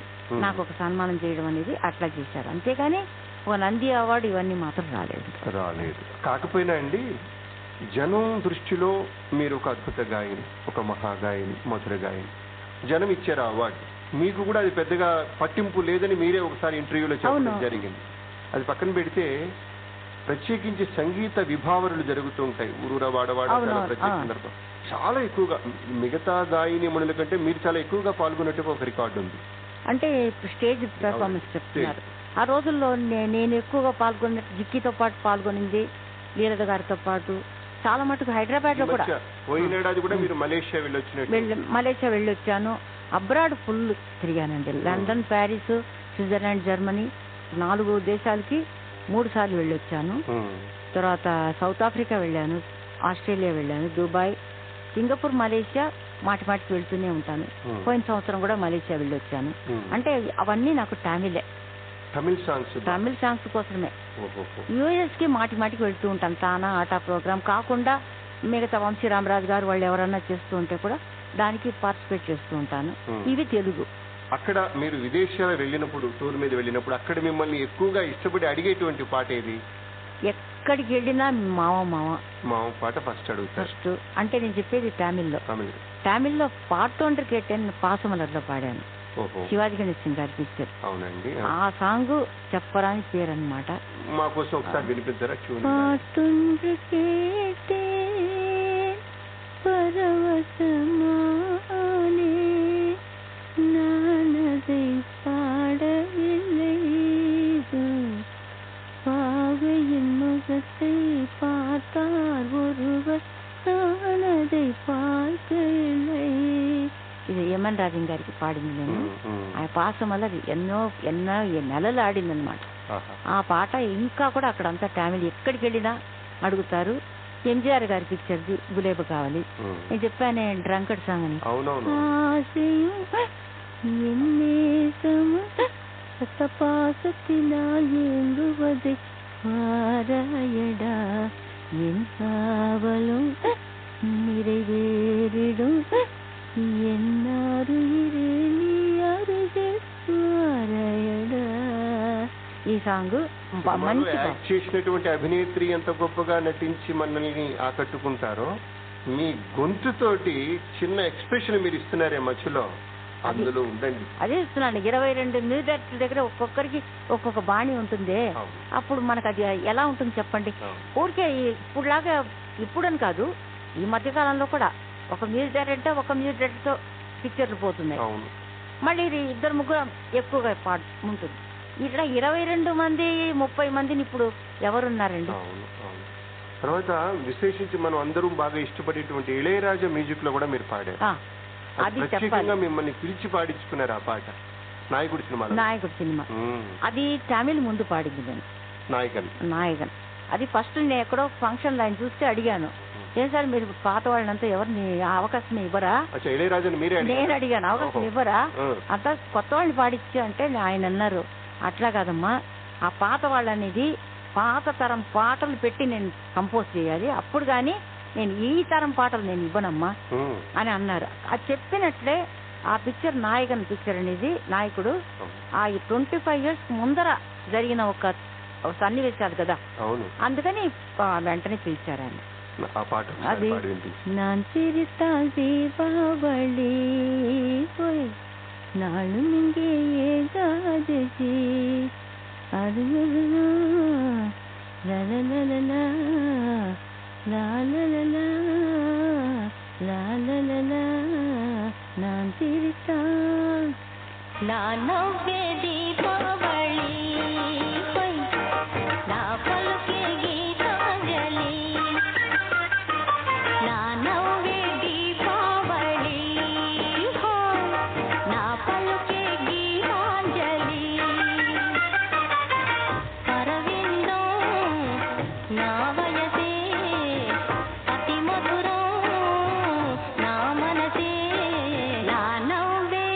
C: నాకు ఒక సన్మానం చేయడం అనేది అట్లా చేశారు. అంతేగాని ఒక నంది అవార్డు ఇవన్నీ మాత్రం రాలేదు.
B: కాకపోయినా అండి, జనం దృష్టిలో మీరు ఒక అద్భుత గాయని, ఒక మహాగాయని, మధుర గాయని. జనం ఇచ్చారు అవార్డు, మీకు కూడా అది పెద్దగా పట్టింపు లేదని మీరే ఒకసారి ఇంటర్వ్యూలో చెప్పడం జరిగింది. అది పక్కన పెడితే ప్రత్యేకించి సంగీత విభావరులు జరుగుతూ ఉంటాయి ఊరూర వాడవాడ, చాలా ప్రత్యేక సందర్భం. చాలా ఎక్కువగా మిగతా గాయని మనుల కంటే మీరు చాలా ఎక్కువగా పాల్గొన్నట్టుగా ఒక రికార్డు ఉంది.
C: అంటే స్టేజ్ పెర్ఫార్మెన్స్ చెప్తున్నారు. ఆ రోజుల్లో నేను ఎక్కువగా పాల్గొన్నట్టు జిక్కితో పాటు పాల్గొనింది, లీలత గారితో పాటు చాలా మటుకు హైదరాబాద్ లో కూడా.
B: పోయినేడాది కూడా మీరు మలేషియా
C: వెళ్ళొచ్చాను. అబ్రాడ్ ఫుల్ తిరిగానండి. లండన్, ప్యారిస్, స్విట్జర్లాండ్, జర్మనీ 4 దేశాలకి 3 సార్లు వెళ్ళొచ్చాను. తర్వాత సౌత్ ఆఫ్రికా వెళ్ళాను, ఆస్ట్రేలియా వెళ్ళాను, దుబాయ్, సింగపూర్, మలేషియా మాటిమాటికి వెళ్తూనే ఉంటాను. పోయిన సంవత్సరం కూడా మలేషియా వెళ్ళొచ్చాను. అంటే అవన్నీ నాకు తమిళ్ సాంగ్స్ కోసమే. యూఎస్ కి మాటిమాటికి వెళ్తూ ఉంటాను. తానా ఆటా ప్రోగ్రామ్ కాకుండా మిగతా వంశీ రామరాజు గారు వాళ్ళు ఎవరన్నా చేస్తూ ఉంటే కూడా దానికి పార్టిసిపేట్ చేస్తూ ఉంటాను. ఇవి తెలుగు.
B: అక్కడ మీరు విదేశాలు వెళ్ళినప్పుడు, టూర్ మీద వెళ్ళినప్పుడు అక్కడ మిమ్మల్ని ఎక్కువగా ఇష్టపడి అడిగేటువంటి పాట ఏది?
C: ఎక్కడికి వెళ్ళినా మావ మావ
B: మావ పాట ఫస్ట్ అడుగుతారు.
C: ఫస్ట్ అంటే నేను చెప్పేది తమిళ్లో పాటోండ్రి కేటని పాసమలర్లో పాడాను. శివాజీ గణేశన్ గారి పిక్చర్.
B: అవునండి.
C: ఆ సాంగ్ చెప్పరాని పేరు అనమాట.
B: మా కోసం ఒకసారి వినిపించారా?
F: పాటొండ్రి కేటే பரவசமானே நானதை பாடவில்லை பாவையின் முகத்தை பார்த்தார் ஒருவர் நானதை பார்க்கவில்லை.
C: ఇది యమన్ రాజన్ గారికి పాడింది నేను. ఆ పాసం వల్ల ఎన్నో నెలలు ఆడింది అనమాట. ఆ పాట ఇంకా కూడా అక్కడంతా ఫ్యామిలీ ఎక్కడికి వెళ్ళినా అడుగుతారు. ఎంజీఆర్ గారి పిక్చర్ది గులేబు కావాలి. నేను చెప్పానే డ్రంకడ్ సాంగ్ అని.
F: பாசத்தினால் ஏங்குவதை பாராயடா என் காவலும் நிறைவேறிடும் ఎన్నారుయిరే నీ అరుగే పారాయడా.
C: ఈ సాంగ్ మంచి
B: యాక్ట్ చేసినటువంటి అభినేత్రి ఎంత గొప్పగా నటించి మనల్ని ఆకట్టుకుంటారో, మీ గొంతుతోటి చిన్న ఎక్స్ప్రెషన్ మీరు ఇస్తున్నారే మధ్యలో, అందులో ఉందండి.
C: అదే ఇస్తున్నాను. 22 మ్యూజిక్ దగ్గర ఒక్కొక్కరికి ఒక్కొక్క బాణి ఉంటుంది. అప్పుడు మనకు అది ఎలా ఉంటుంది చెప్పండి? ఊరికే ఇప్పుడులాగా ఇప్పుడని కాదు, ఈ మధ్యకాలంలో కూడా ఒక మ్యూజిక్ డైరెక్టర్ ఒక మ్యూజిక్ డైరెక్టర్తో పిక్చర్లు పోతున్నాయి. మళ్ళీ ఇది 2-3 ఎక్కువగా ఉంటుంది. ఇట్లా 22 మంది 30 మందిని ఇప్పుడు ఎవరున్నారండి?
B: తర్వాత విశేషించి మనం అందరూ బాగా ఇష్టపడేటువంటి ఇళయరాజా మ్యూజిక్ లో కూడా మీరు పాడారు.
C: అది
B: ప్రత్యేకంగా మిమ్మల్ని పిలిచి పాడించుకున్నారు ఆ పాట. నాయకుడు సినిమా.
C: అది తమిళ్ ముందు పాడింది నేను. నాయకన్ అది ఫస్ట్ నేను ఎక్కడో ఫంక్షన్ లో ఆయన చూస్తే అడిగాను, ఏం సార్ మీరు పాత వాళ్ళంతా ఎవరిని అవకాశం ఇవ్వరా? నేను అడిగాను, అవకాశం ఇవ్వరా? అంతా కొత్త వాళ్ళని పాడించు అంటే ఆయన అన్నారు, అట్లా కాదమ్మా, ఆ పాత వాళ్ళనేది పాత తరం పాటలు పెట్టి నేను కంపోజ్ చేయాలి, అప్పుడు కానీ నేను ఈ తరం పాటలు నేను ఇవ్వనమ్మా అని అన్నారు. అది చెప్పినట్లే ఆ పిక్చర్ నాయకన్ పిక్చర్ అనేది నాయకుడు ఆ 25 years ముందర జరిగిన ఒక సన్నివేశాలు కదా, అందుకని వెంటనే పిలిచారు ఆయన.
F: అది நான் சிரித்தால் தீபாவளி போய் நாளும் இங்கே ஏகாதசி அது லலலலலா லாலலலா லாலலலா நான் சிரித்தால் நான் நவ்வே தீபாவளி போய் నా పలుకే గీతాంజలి నా నవ్వే దీపావళి నా పలుకే గీతాంజలి అరవిందో నా వయసే అతి మధురం నా మనసే నా నవ్వే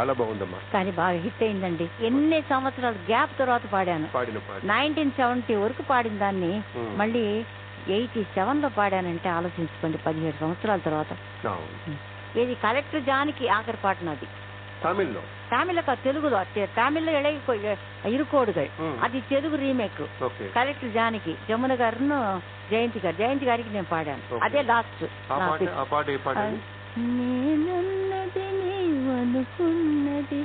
B: చాలా బాగుందమ్మా.
C: కానీ బాగా హిట్ అయిందండి. ఎన్ని సంవత్సరాలు గ్యాప్ తర్వాత పాడాను. 1970 వరకు పాడిన దాన్ని మళ్ళీ 87లో పాడానంటే ఆలోచించుకోండి, 17 సంవత్సరాల తర్వాత. ఇది కలెక్టర్ జానికి ఆఖరి పాట నాది. తమిళ తెలుగులో, తమిళ్లో ఇరుకోడుగా, అది తెలుగు రీమేక్. కలెక్టర్ జానికి జమున గారు, జయంతి గారికి నేను పాడాను. అదే లాస్ట్. నేనున్నది నీవనుకున్నది,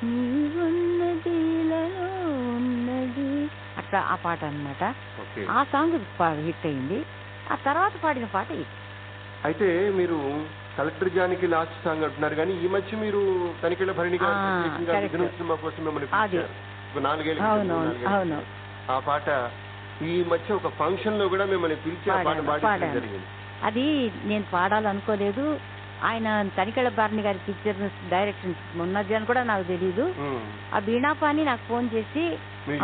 C: నీవున్నది ఇలాలో ఉన్నది, అట్లా ఆ పాట అన్నమాట. ఆ సాంగ్ హిట్ అయింది. ఆ తర్వాత పాడిన పాట ఇది.
B: అయితే మీరు కలెక్టర్ జానికి లాస్ట్ సాంగ్ అంటున్నారు, కానీ ఈ మధ్య మీరు తనిఖీల భరణి సినిమా కోసం మిమ్మల్ని
C: అవును.
B: ఆ పాట ఈ మధ్య ఒక ఫంక్షన్ లో కూడా మిమ్మల్ని పిలిచి ఆ పాట పాడించడం జరిగింది.
C: అది నేను పాడాలనుకోలేదు. ఆయన తనిఖీల భరణి గారి పిక్చర్ డైరెక్షన్ ఉన్నది అని కూడా నాకు తెలీదు. ఆ బీణాపాని నాకు ఫోన్ చేసి,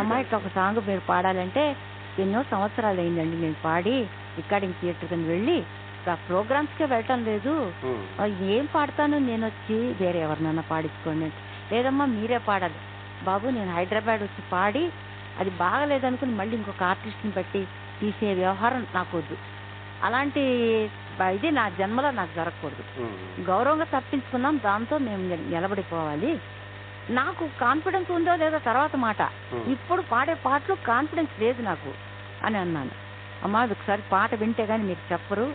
C: అమ్మాయి ఒక సాంగ్ మీరు పాడాలంటే, ఎన్నో సంవత్సరాలు అయిందండి నేను పాడి రికార్డింగ్ థియేటర్ కింద వెళ్ళి ప్రోగ్రామ్స్ కే వెళ్ళటం లేదు, ఏం పాడతాను, నేను వచ్చి వేరే ఎవరినన్నా పాడించుకోండి. లేదమ్మా మీరే పాడాలి బాబు, నేను హైదరాబాద్ వచ్చి పాడి అది బాగలేదనుకుని మళ్ళీ ఇంకొక ఆర్టిస్ట్ని బట్టి తీసే వ్యవహారం నాకు వద్దు. అలాంటి ఇది నా జన్మలో నాకు జరగకూడదు. గౌరవంగా తప్పించుకున్నాం, దాంతో మేము నిలబడిపోవాలి. నాకు కాన్ఫిడెన్స్ ఉందో లేదో తర్వాత మాట, ఇప్పుడు పాడే పాటలు కాన్ఫిడెన్స్ లేదు నాకు అని అన్నాను. అమ్మా ఒకసారి పాట వింటే గానీ మీరు చెప్పరు,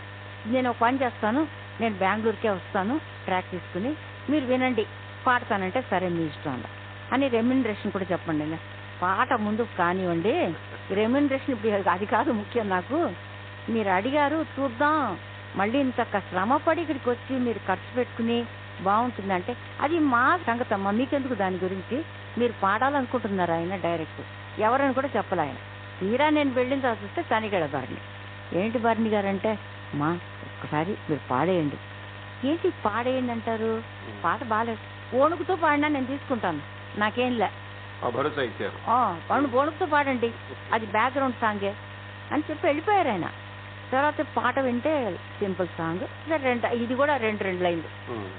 C: నేను ఒక పని చేస్తాను, నేను బెంగళూరుకే వస్తాను ట్రాక్ తీసుకుని, మీరు వినండి, పాడతానంటే సరే మీ ఇష్టం అని. రెమ్యునరేషన్ కూడా చెప్పండి, పాట ముందు కానివ్వండి, రెమ్యునరేషన్ ఇప్పుడు అది కాదు ముఖ్యం నాకు, మీరు అడిగారు చూద్దాం, మళ్ళీ ఇంత శ్రమపడి ఇక్కడికి వచ్చి మీరు ఖర్చు పెట్టుకుని బాగుంటుందంటే అది మా సంగతి అమ్మా, మీకెందుకు దాని గురించి, మీరు పాడాలనుకుంటున్నారు ఆయన డైరెక్ట్, ఎవరని కూడా చెప్పలే ఆయన. తీరా నేను వెళ్ళిన తర్వాత చూస్తే తనిఖీల భరణి. ఏంటి భరణి గారు అంటే, మా ఒక్కసారి మీరు పాడేయండి. ఏంటి పాడేయండి అంటారు, పాట బాగాలేదు, ఓణుకుతో పాడినా నేను తీసుకుంటాను, నాకేంలే, ఓణుకుతో పాడండి, అది బ్యాక్గ్రౌండ్ సాంగే అని చెప్పి వెళ్ళిపోయారు ఆయన. తర్వాత పాట వింటే సింపుల్ సాంగ్, ఇది కూడా రెండు లైన్లు,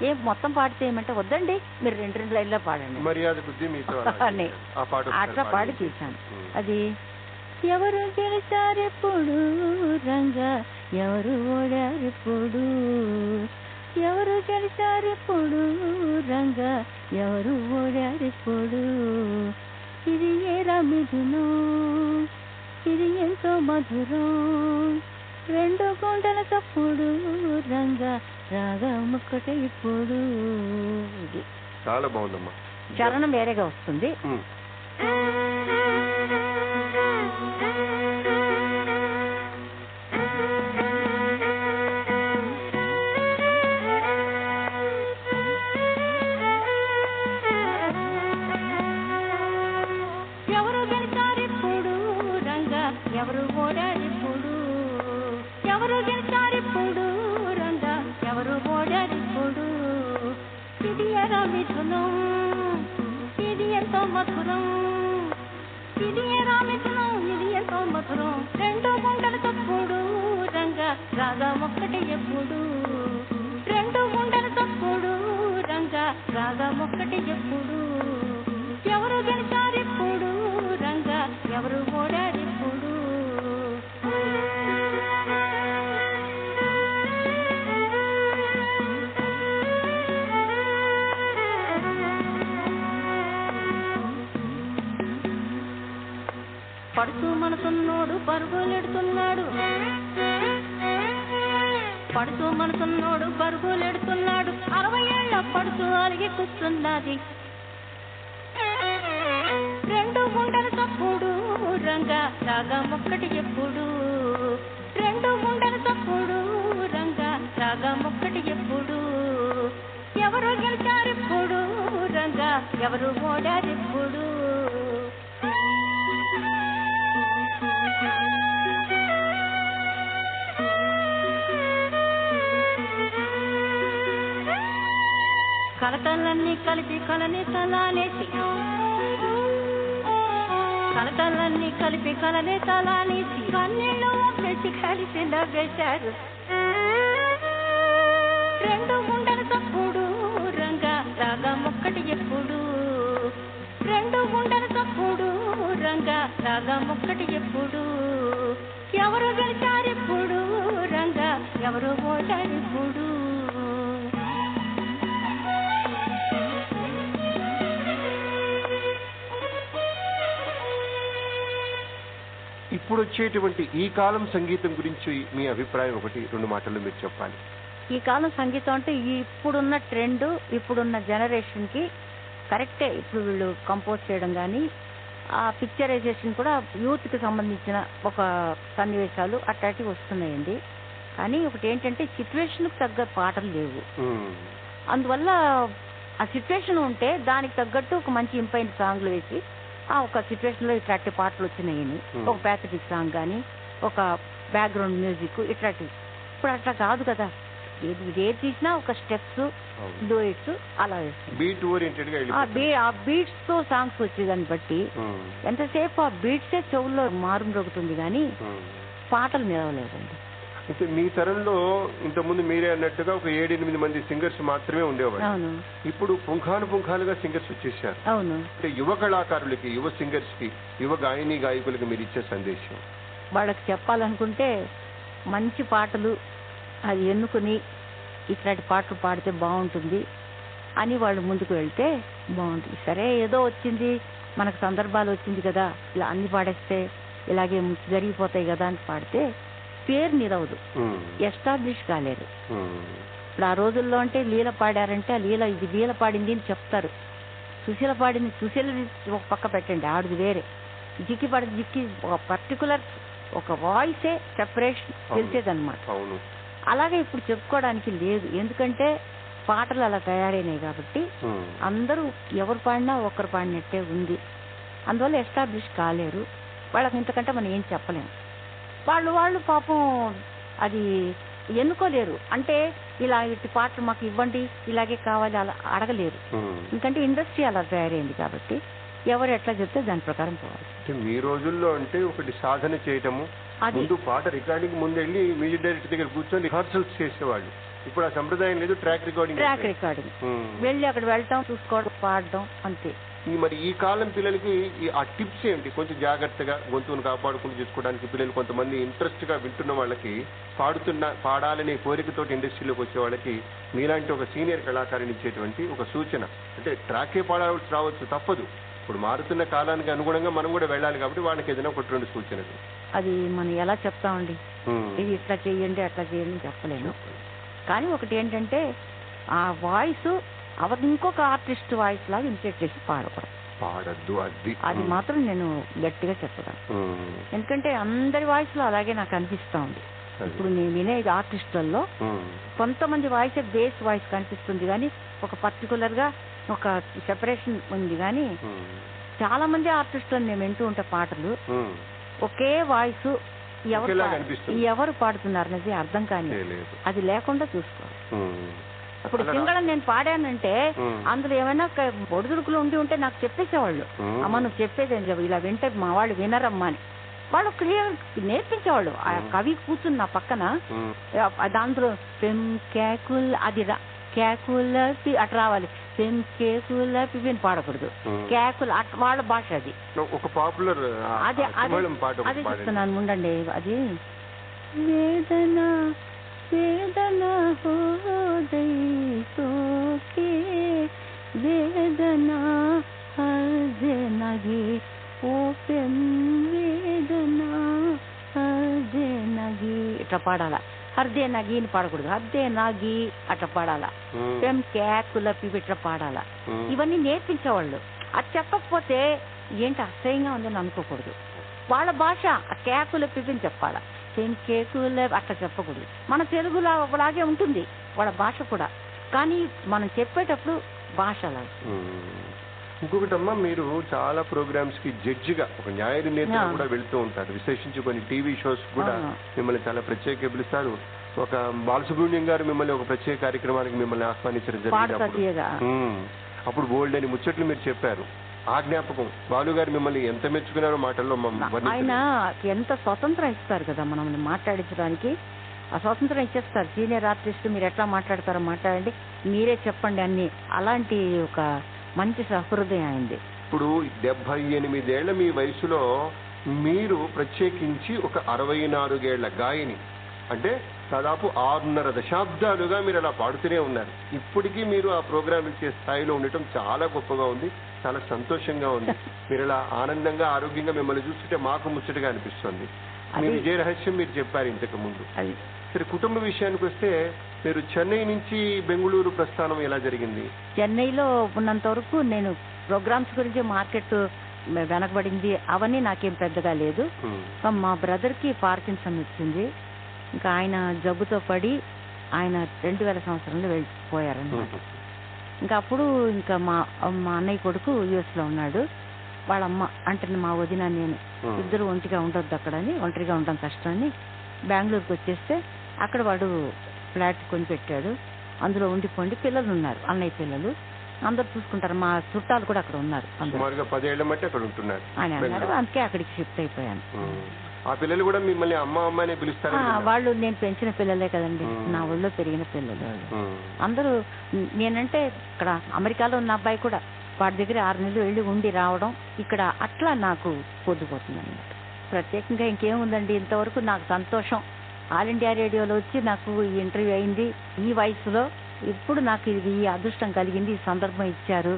C: ఏం మొత్తం పాడితే ఏమంటే వద్దండి మీరు రెండు లైన్లో పాడండి అట్లా పాడి చూశాను. అది ఎవరు గెలిచారెప్పుడు రంగా, ఎవరు ఓడారెప్పుడు, ఎవరు గెలిచారెప్పుడు రంగా, ఎవరు ఓడారెప్పుడు, ఇది ఏ రమిదును, ఇది ఎంతో మధురం, రెండు గుండెల తప్పుడు రంగా, రాగం ఒక్కటే ఇప్పుడు.
B: చాలా బాగుందమ్మా.
C: చరణం వేరేగా వస్తుంది. ఎవరు గెలిచారిప్పుడు రంగా, ఎవరు ఓడారిప్పుడు, ఎవరు గెలిచారిప్పుడు రంగా, ఎవరు ఓడారిప్పుడు, ఇది ఎరా మిథునం, ఇది ఎంతో మధురం, ఇది ఎరా మిథునం, ఇది ఎంతో మధురం, రెండు గుండెల తప్పుడు రంగా, రాగం ఒక్కటి ఎప్పుడు, రెండు గుండెల తప్పుడు రంగా, రాగం ఒక్కటి ఎప్పుడు, ఎవరు గెలిచారిప్పుడు రంగా, ఎవరు ఓడారిప్పుడు. పడుతూ మనసున్నోడు పరుగులెడుతున్నాడు, పడుతూ మనసున్నోడు పరుగులెడుతున్నాడు, 60 ఏళ్ల పడుతూ అలిగి కూర్చున్నది, రెండు గుండెల తప్పుడు రంగా, రాగం ఒక్కటి ఎప్పుడు, రెండు గుండెల తప్పుడు రంగా, రాగం ఒక్కటి ఎప్పుడు, ఎవరు గెలిచారిప్పుడు రంగా, ఎవరు ఓడారిప్పుడు. కలతలన్నీ కలిపి కలని తలానేసి, కలతలన్నీ కలిపి కలనే తలానేసి, కన్నీళ్ళు పెట్టి కలిసి నవ్వేశారు, రెండు గుండెల తప్పుడు రంగా, రాగం ఒక్కటి
F: ఎప్పుడు రెండు గుండెల తప్పుడు రంగ రాగం ఒక్కటి ఎప్పుడు ఎవరు గెలిచారిప్పుడు రంగ ఎవరు ఓటారిప్పుడు
B: ఇప్పుడు వచ్చేటువంటి ఈ కాలం సంగీతం గురించి మీ అభిప్రాయం ఒకటి రెండు మాటల్లో మీరు చెప్పాలి.
C: ఈ కాలం సంగీతం అంటే ఇప్పుడున్న ట్రెండ్, ఇప్పుడున్న జనరేషన్కి కరెక్టే. ఇప్పుడు వీళ్ళు కంపోజ్ చేయడం కానీ ఆ పిక్చరైజేషన్ కూడా యూత్కి సంబంధించిన ఒక సన్నివేశాలు అట్లాంటివి వస్తున్నాయండి. కానీ ఒకటి ఏంటంటే సిచ్యువేషన్కి తగ్గ పాటలు లేవు. అందువల్ల ఆ సిచ్యువేషన్ ఉంటే దానికి తగ్గట్టు ఒక మంచి ఇంపైన సాంగ్లు వేసి ఆ ఒక సిచ్యువేషన్లో ఇట్లాంటి పాటలు వచ్చినాయని ఒక ప్యాథటిక్ సాంగ్ కానీ ఒక బ్యాక్గ్రౌండ్ మ్యూజిక్ ఇట్లాంటివి. ఇప్పుడు అట్లా కాదు కదా. ఏది తీసినా ఒక స్టెప్స్ డూయిట్స్ అలా
B: బీట్ ఓరియంటెడ్ గా
C: ఆ బీట్స్ తో సాంగ్స్ వచ్చేదాన్ని బట్టి ఎంతసేపు ఆ బీట్సే చెవుల్లో మారుమ్రోగుతుంది కానీ పాటలు నిలవలేదండి.
B: అయితే మీ తరంలో ఇంతకుముందు మీరే అన్నట్టుగా ఒక 7-8 మంది సింగర్స్ మాత్రమే ఉండేవాళ్ళు.
C: అవును.
B: ఇప్పుడు పుంఖానుపుంఖాలుగా సింగర్స్ వచ్చేసారు.
C: అవును.
B: అంటే యువ కళాకారులకి, యువ సింగర్స్ కి, యువ గాయని గాయకులకి మీరు ఇచ్చే సందేశం?
C: వాళ్ళకి చెప్పాలనుకుంటే మంచి పాటలు అది ఎన్నుకుని ఇట్లాంటి పాటలు పాడితే బాగుంటుంది అని వాళ్ళు ముందుకు వెళ్తే బాగుంటుంది. సరే ఏదో వచ్చింది మనకు సందర్భాలు వచ్చింది కదా ఇలా అన్ని పాడేస్తే ఇలాగే జరిగిపోతాయి కదా అని పాడితే పేరు నిలవదు, ఎస్టాబ్లిష్ కాలేదు. ఇప్పుడు ఆ రోజుల్లో అంటే లీల పాడారంటే ఆ లీల ఇది లీల పాడింది అని చెప్తారు. సుశీల పాడింది సుశీల ఒక పక్క పెట్టండి, ఆడిది వేరే. జిక్కి పాడింది జిక్కి, ఒక పర్టికులర్ ఒక వాయిసే సెపరేషన్ తెలిసేదన్నమాట. అలాగే ఇప్పుడు చెప్పుకోవడానికి లేదు, ఎందుకంటే పాటలు అలా తయారైనాయి కాబట్టి అందరూ ఎవరు పాడినా ఒక్కరు పాడినట్టే ఉంది. అందువల్ల ఎస్టాబ్లిష్ కాలేరు. వాళ్ళకి ఇంతకంటే మనం ఏం చెప్పలేము. వాళ్ళు పాపం అది ఎన్నుకోలేరు. అంటే ఇలా ఇటు పాటలు మాకు ఇవ్వండి ఇలాగే కావాలి అలా అడగలేరు. ఎందుకంటే ఇండస్ట్రీ అలా తయారైంది కాబట్టి ఎవరు ఎట్లా చెప్తే దాని ప్రకారం పోవాలి.
B: మీ రోజుల్లో అంటే ఒకటి సాధన చేయటము, ముందు పాట రికార్డింగ్ ముందు వెళ్ళి మ్యూజిక్ డైరెక్టర్ దగ్గర కూర్చొని రిహార్సల్స్ చేసేవాళ్ళు. ఇప్పుడు ఆ సంప్రదాయం లేదు. ట్రాక్ రికార్డింగ్
C: వెళ్ళి అక్కడ వెళ్ళటం, చూసుకోవడం, పాడడం అంతే.
B: మరి ఈ కాలం పిల్లలకి ఆ టిప్స్ ఏంటి? కొంచెం జాగ్రత్తగా గొంతును కాపాడుకుని చేసుకోవడానికి పిల్లలు కొంతమంది ఇంట్రెస్ట్ గా వింటున్న వాళ్ళకి, పాడాలనే కోరికతోటి ఇండస్ట్రీలోకి వచ్చే వాళ్ళకి మీలాంటి ఒక సీనియర్ కళాకారుని ఇచ్చేటువంటి ఒక సూచన అంటే ట్రాకే పాడాల్సి రావచ్చు, తప్పదు. ఇప్పుడు మారుతున్న కాలానికి అనుగుణంగా మనం కూడా వెళ్ళాలి కాబట్టి వాళ్ళకి ఏదైనా ఒకటి రెండు సూచనలు.
C: అది మనం ఎలా చెప్తామండి, ఇది ఇట్లా చేయండి అట్లా చేయండి చెప్పలేము. కానీ ఒకటి ఏంటంటే ఆ వాయిస్ ఇంకొక ఆర్టిస్ట్ వాయిస్ లాగా ఇమిటేట్ చేసి
B: పాడద్దు,
C: అది మాత్రం నేను గట్టిగా చెప్పగలను. ఎందుకంటే అందరి వాయిస్ లో అలాగే నాకు అనిపిస్తా ఉంది. ఇప్పుడు నేను వినే ఆర్టిస్టులలో కొంతమంది వాయిస్ బేస్ వాయిస్ కనిపిస్తుంది కానీ ఒక పర్టికులర్ గా ఒక సెపరేషన్ ఉంది. కానీ చాలా మంది ఆర్టిస్టులు నేను వింటూ ఉంటే పాటలు ఒకే వాయిస్ ఎవరు పాడుతున్నారు అనేది అర్థం కానీ అది లేకుండా చూసుకోవాలి. ఇప్పుడు సింగళం నేను పాడానంటే అందులో ఏమైనా ఒడిదుడుకులు ఉంటే నాకు చెప్పేసేవాళ్ళు, అమ్మ నువ్వు చెప్పేది ఇలా వింటే మా వాళ్ళు వినరమ్మా అని. వాళ్ళు క్లియర్ నేర్పించేవాళ్ళు. ఆ కవి కూర్చుని నా పక్కన దాంట్లో పెం కేకుల్ అది కేకుల అటు రావాలి, పెం కేకుల పిని పాడకూడదు, కేకుల వాళ్ళ భాష అది.
B: ఒక పాపులర్
C: అదే చెప్తున్నాను ఉండండి. అది వేదన వేదన హృదయ సోకే వేదన హృదయ నగి ఓపెం వేదన హృదయ నగి ఇట్లా పాడాలా. హృదయ నగి అని పాడకూడదు, హృదయ నాగి అట్లా పాడాలా. పెం కేకుల పివి ఇట్లా పాడాలా. ఇవన్నీ నేర్పించేవాళ్ళు. అది చెప్పకపోతే ఏంటి అసహ్యంగా ఉందని అనుకోకూడదు. వాళ్ళ భాష కేకుల పివిని చెప్పాలా, కేకుల అట్లా చెప్పకూడదు. మన తెలుగులా ఒకలాగే ఉంటుంది వాళ్ళ భాష కూడా, కానీ మనం చెప్పేటప్పుడు భాష అలా.
B: ఇంకొకటమ్మా, మీరు చాలా ప్రోగ్రామ్స్ కి జడ్జిగా ఒక న్యాయ నిర్ణేతగా కూడా వెళ్తూ ఉంటారు. విశేషించి కొన్ని టీవీ షోస్ కూడా మిమ్మల్ని చాలా ప్రత్యేక పిలుస్తారు. ఒక బాలసుబ్రహ్మణ్యం గారు మిమ్మల్ని ఒక ప్రత్యేక కార్యక్రమానికి మిమ్మల్ని ఆహ్వానించడం జరిగింది. అప్పుడు బోల్డ్ అని ముచ్చట్లు మీరు చెప్పారు. ఆ జ్ఞాపకం బాలు గారు మిమ్మల్ని ఎంత మెచ్చుకున్నారో మాటల్లో.
C: ఆయన ఎంత స్వతంత్రం ఇస్తారు కదా మనల్ని మాట్లాడించడానికి. ఆ స్వతంత్రం ఇచ్చేస్తారు. సీనియర్ ఆర్టిస్ట్ మీరు ఎట్లా మాట్లాడతారో మాట్లాడండి, మీరే చెప్పండి అన్ని. అలాంటి ఒక మంచి సహృదయం అయింది.
B: ఇప్పుడు 78 ఏళ్ల మీ వయసులో మీరు ప్రత్యేకించి ఒక 64 ఏళ్ల గాయని అంటే దాదాపు 6.5 దశాబ్దాలుగా మీరు అలా పాడుతూనే ఉన్నారు. ఇప్పటికీ మీరు ఆ ప్రోగ్రాం ఇచ్చే స్థాయిలో ఉండటం చాలా గొప్పగా ఉంది, చాలా సంతోషంగా ఉంది. మీరు ఇలా ఆనందంగా ఆరోగ్యంగా మిమ్మల్ని చూస్తుంటే మాకు ముచ్చటగా అనిపిస్తుంది. మీ విజయ రహస్యం మీరు చెప్పారు ఇంతకు ముందు. సరే, కుటుంబ విషయానికి వస్తే మీరు చెన్నై నుంచి బెంగళూరు ప్రస్థానం ఎలా జరిగింది?
C: చెన్నైలో ఉన్నంత వరకు నేను ప్రోగ్రామ్స్ గురించి మార్కెట్ వెనకబడింది అవన్నీ నాకేం పెద్దగా లేదు. మా బ్రదర్ కి పార్కిన్సన్ వచ్చింది. ఇంకా ఆయన జబ్బుతో పడి ఆయన 2000 సంవత్సరంలో వెళ్ళిపోయారన్నమాట. ఇంకా అప్పుడు ఇంకా మా అన్నయ్య కొడుకు యుఎస్ లో ఉన్నాడు. వాళ్ళ అమ్మ అంటే మా వదిన నేను ఇద్దరు ఒంటిగా ఉండొద్దు అక్కడని, ఒంటరిగా ఉండడం కష్టాన్ని బెంగళూరుకి వచ్చేస్తే అక్కడ వాడు ఫ్లాట్ కొని పెట్టాడు. అందులో ఉండిపోండి, పిల్లలు ఉన్నారు, అన్నయ్య పిల్లలు అందరు చూసుకుంటారు. మా చుట్టాలు కూడా అక్కడ ఉన్నారు.
B: 10 ఏళ్ల మట్టి అక్కడ ఉంటున్నారు
C: అని అన్నారు. అందుకే అక్కడికి షిఫ్ట్ అయిపోయాను.
B: ఆ పిల్లలు కూడా మిమ్మల్ని అమ్మ అమ్మ అనే పిలుస్తారు?
C: వాళ్ళు నేను పెంచిన పిల్లలే కదండి, నా ఊళ్ళో పెరిగిన పిల్లలు అందరూ. నేనంటే ఇక్కడ అమెరికాలో ఉన్న అబ్బాయి కూడా వాడి దగ్గర 6 నెలలు వెళ్ళి ఉండి రావడం ఇక్కడ అట్లా నాకు పొద్దుపోతుంది అన్నమాట. ప్రత్యేకంగా ఇంకేముందండి, ఇంతవరకు నాకు సంతోషం. ఆల్ ఇండియా రేడియోలో వచ్చి నాకు ఈ ఇంటర్వ్యూ అయింది ఈ వయసులో. ఇప్పుడు నాకు ఇది ఈ అదృష్టం కలిగింది, ఈ సందర్భం ఇచ్చారు.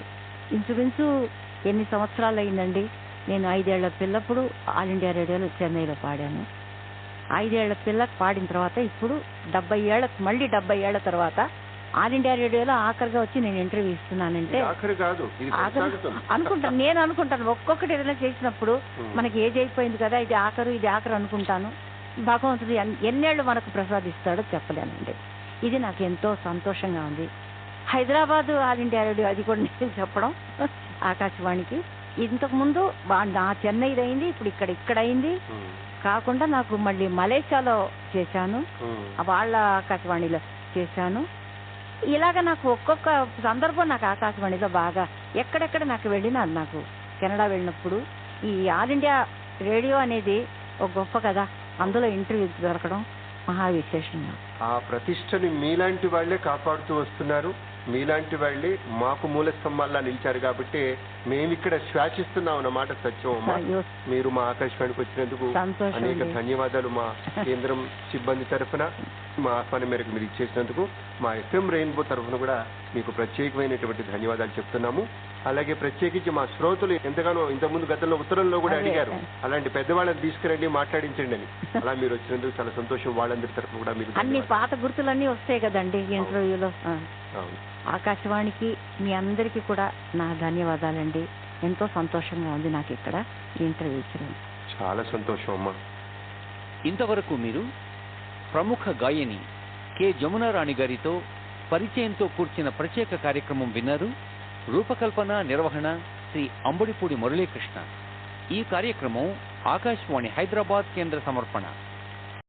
C: ఇంచుమించు ఎన్ని సంవత్సరాలు అయిందండి, నేను 5 ఏళ్ల పిల్లప్పుడు ఆల్ ఇండియా రేడియోలో చెన్నైలో పాడాను. 5 ఏళ్ల పిల్లకు పాడిన తర్వాత ఇప్పుడు 70 ఏళ్ల తర్వాత ఆల్ ఇండియా రేడియోలో ఆఖరిగా వచ్చి నేను ఇంటర్వ్యూ ఇస్తున్నానంటే అనుకుంటాను. నేను అనుకుంటాను ఒక్కొక్కటి ఏదైనా చేసినప్పుడు మనకి ఏజ్ అయిపోయింది కదా, ఇది ఆఖరు అనుకుంటాను. భగవంతుడు ఎన్నేళ్ళు మనకు ప్రసాదిస్తాడో చెప్పలేనండి. ఇది నాకు ఎంతో సంతోషంగా ఉంది. హైదరాబాద్ ఆల్ ఇండియా రేడియో అది కూడా నేను చెప్పడం ఆకాశవాణికి. ఇంతకు ముందు నా చెన్నైది అయింది, ఇప్పుడు ఇక్కడ అయింది కాకుండా నాకు మళ్ళీ మలేషియాలో చేశాను, వాళ్ళ ఆకాశవాణిలో చేశాను. ఇలాగ నాకు ఒక్కొక్క సందర్భం నాకు ఆకాశవాణిలో బాగా ఎక్కడెక్కడ నాకు వెళ్ళినా, నాకు కెనడా వెళ్ళినప్పుడు ఈ ఆల్ ఇండియా రేడియో అనేది ఒక గొప్ప కదా, అందులో ఇంటర్వ్యూ దొరకడం మహా విశేషం.
B: ఆ ప్రతిష్టని మీలాంటి వాళ్లే కాపాడుతూ వస్తున్నారు. మీలాంటి వాళ్లే మాకు మూల స్తంభాల్లా నిలిచారు కాబట్టి మేమిక్కడ శ్వాసిస్తున్నాం అన్నమాట సత్యం అమ్మా. మీరు మా ఆకాశవాణికి వచ్చినందుకు అనేక ధన్యవాదాలు. మా కేంద్రం సిబ్బంది తరఫున మా ఆహ్వానం మేరకు మీరు ఇచ్చేసినందుకు మా FM రెయిన్బో తరఫున కూడా మీకు ప్రత్యేకమైనటువంటి ధన్యవాదాలు చెప్తున్నాము. అలాగే ప్రత్యేకించి మా శ్రోతలు ఎంతగానో ఇంతకుముందు గతంలో ఉత్తరంలో కూడా అడిగారు, అలాంటి పెద్దవాళ్ళని తీసుకురండి మాట్లాడించండి అని. అలా మీరు వచ్చినందుకు చాలా సంతోషం. వాళ్ళందరి తరఫున కూడా మీరు
C: అన్ని పాత గుర్తులన్నీ వస్తాయి కదండి ఇంటర్వ్యూలో. ఆకాశవాణికి మీ అందరికీ కూడా నా ధన్యవాదాలండి. ఎంతో సంతోషంగా ఉంది నాకు ఇక్కడ ఇంటర్వ్యూ ఇచ్చినందుకు.
B: చాలా సంతోషం అమ్మా.
A: ఇంతవరకు మీరు ప్రముఖ గాయని కె జమునారాణి గారితో పరిచయంతో కూర్చిన ప్రత్యేక కార్యక్రమం విన్నారు. రూపకల్పన నిర్వహణ శ్రీ అంబడిపూడి మురళీకృష్ణ. ఈ కార్యక్రమం ఆకాశవాణి హైదరాబాద్ కేంద్ర సమర్పణ.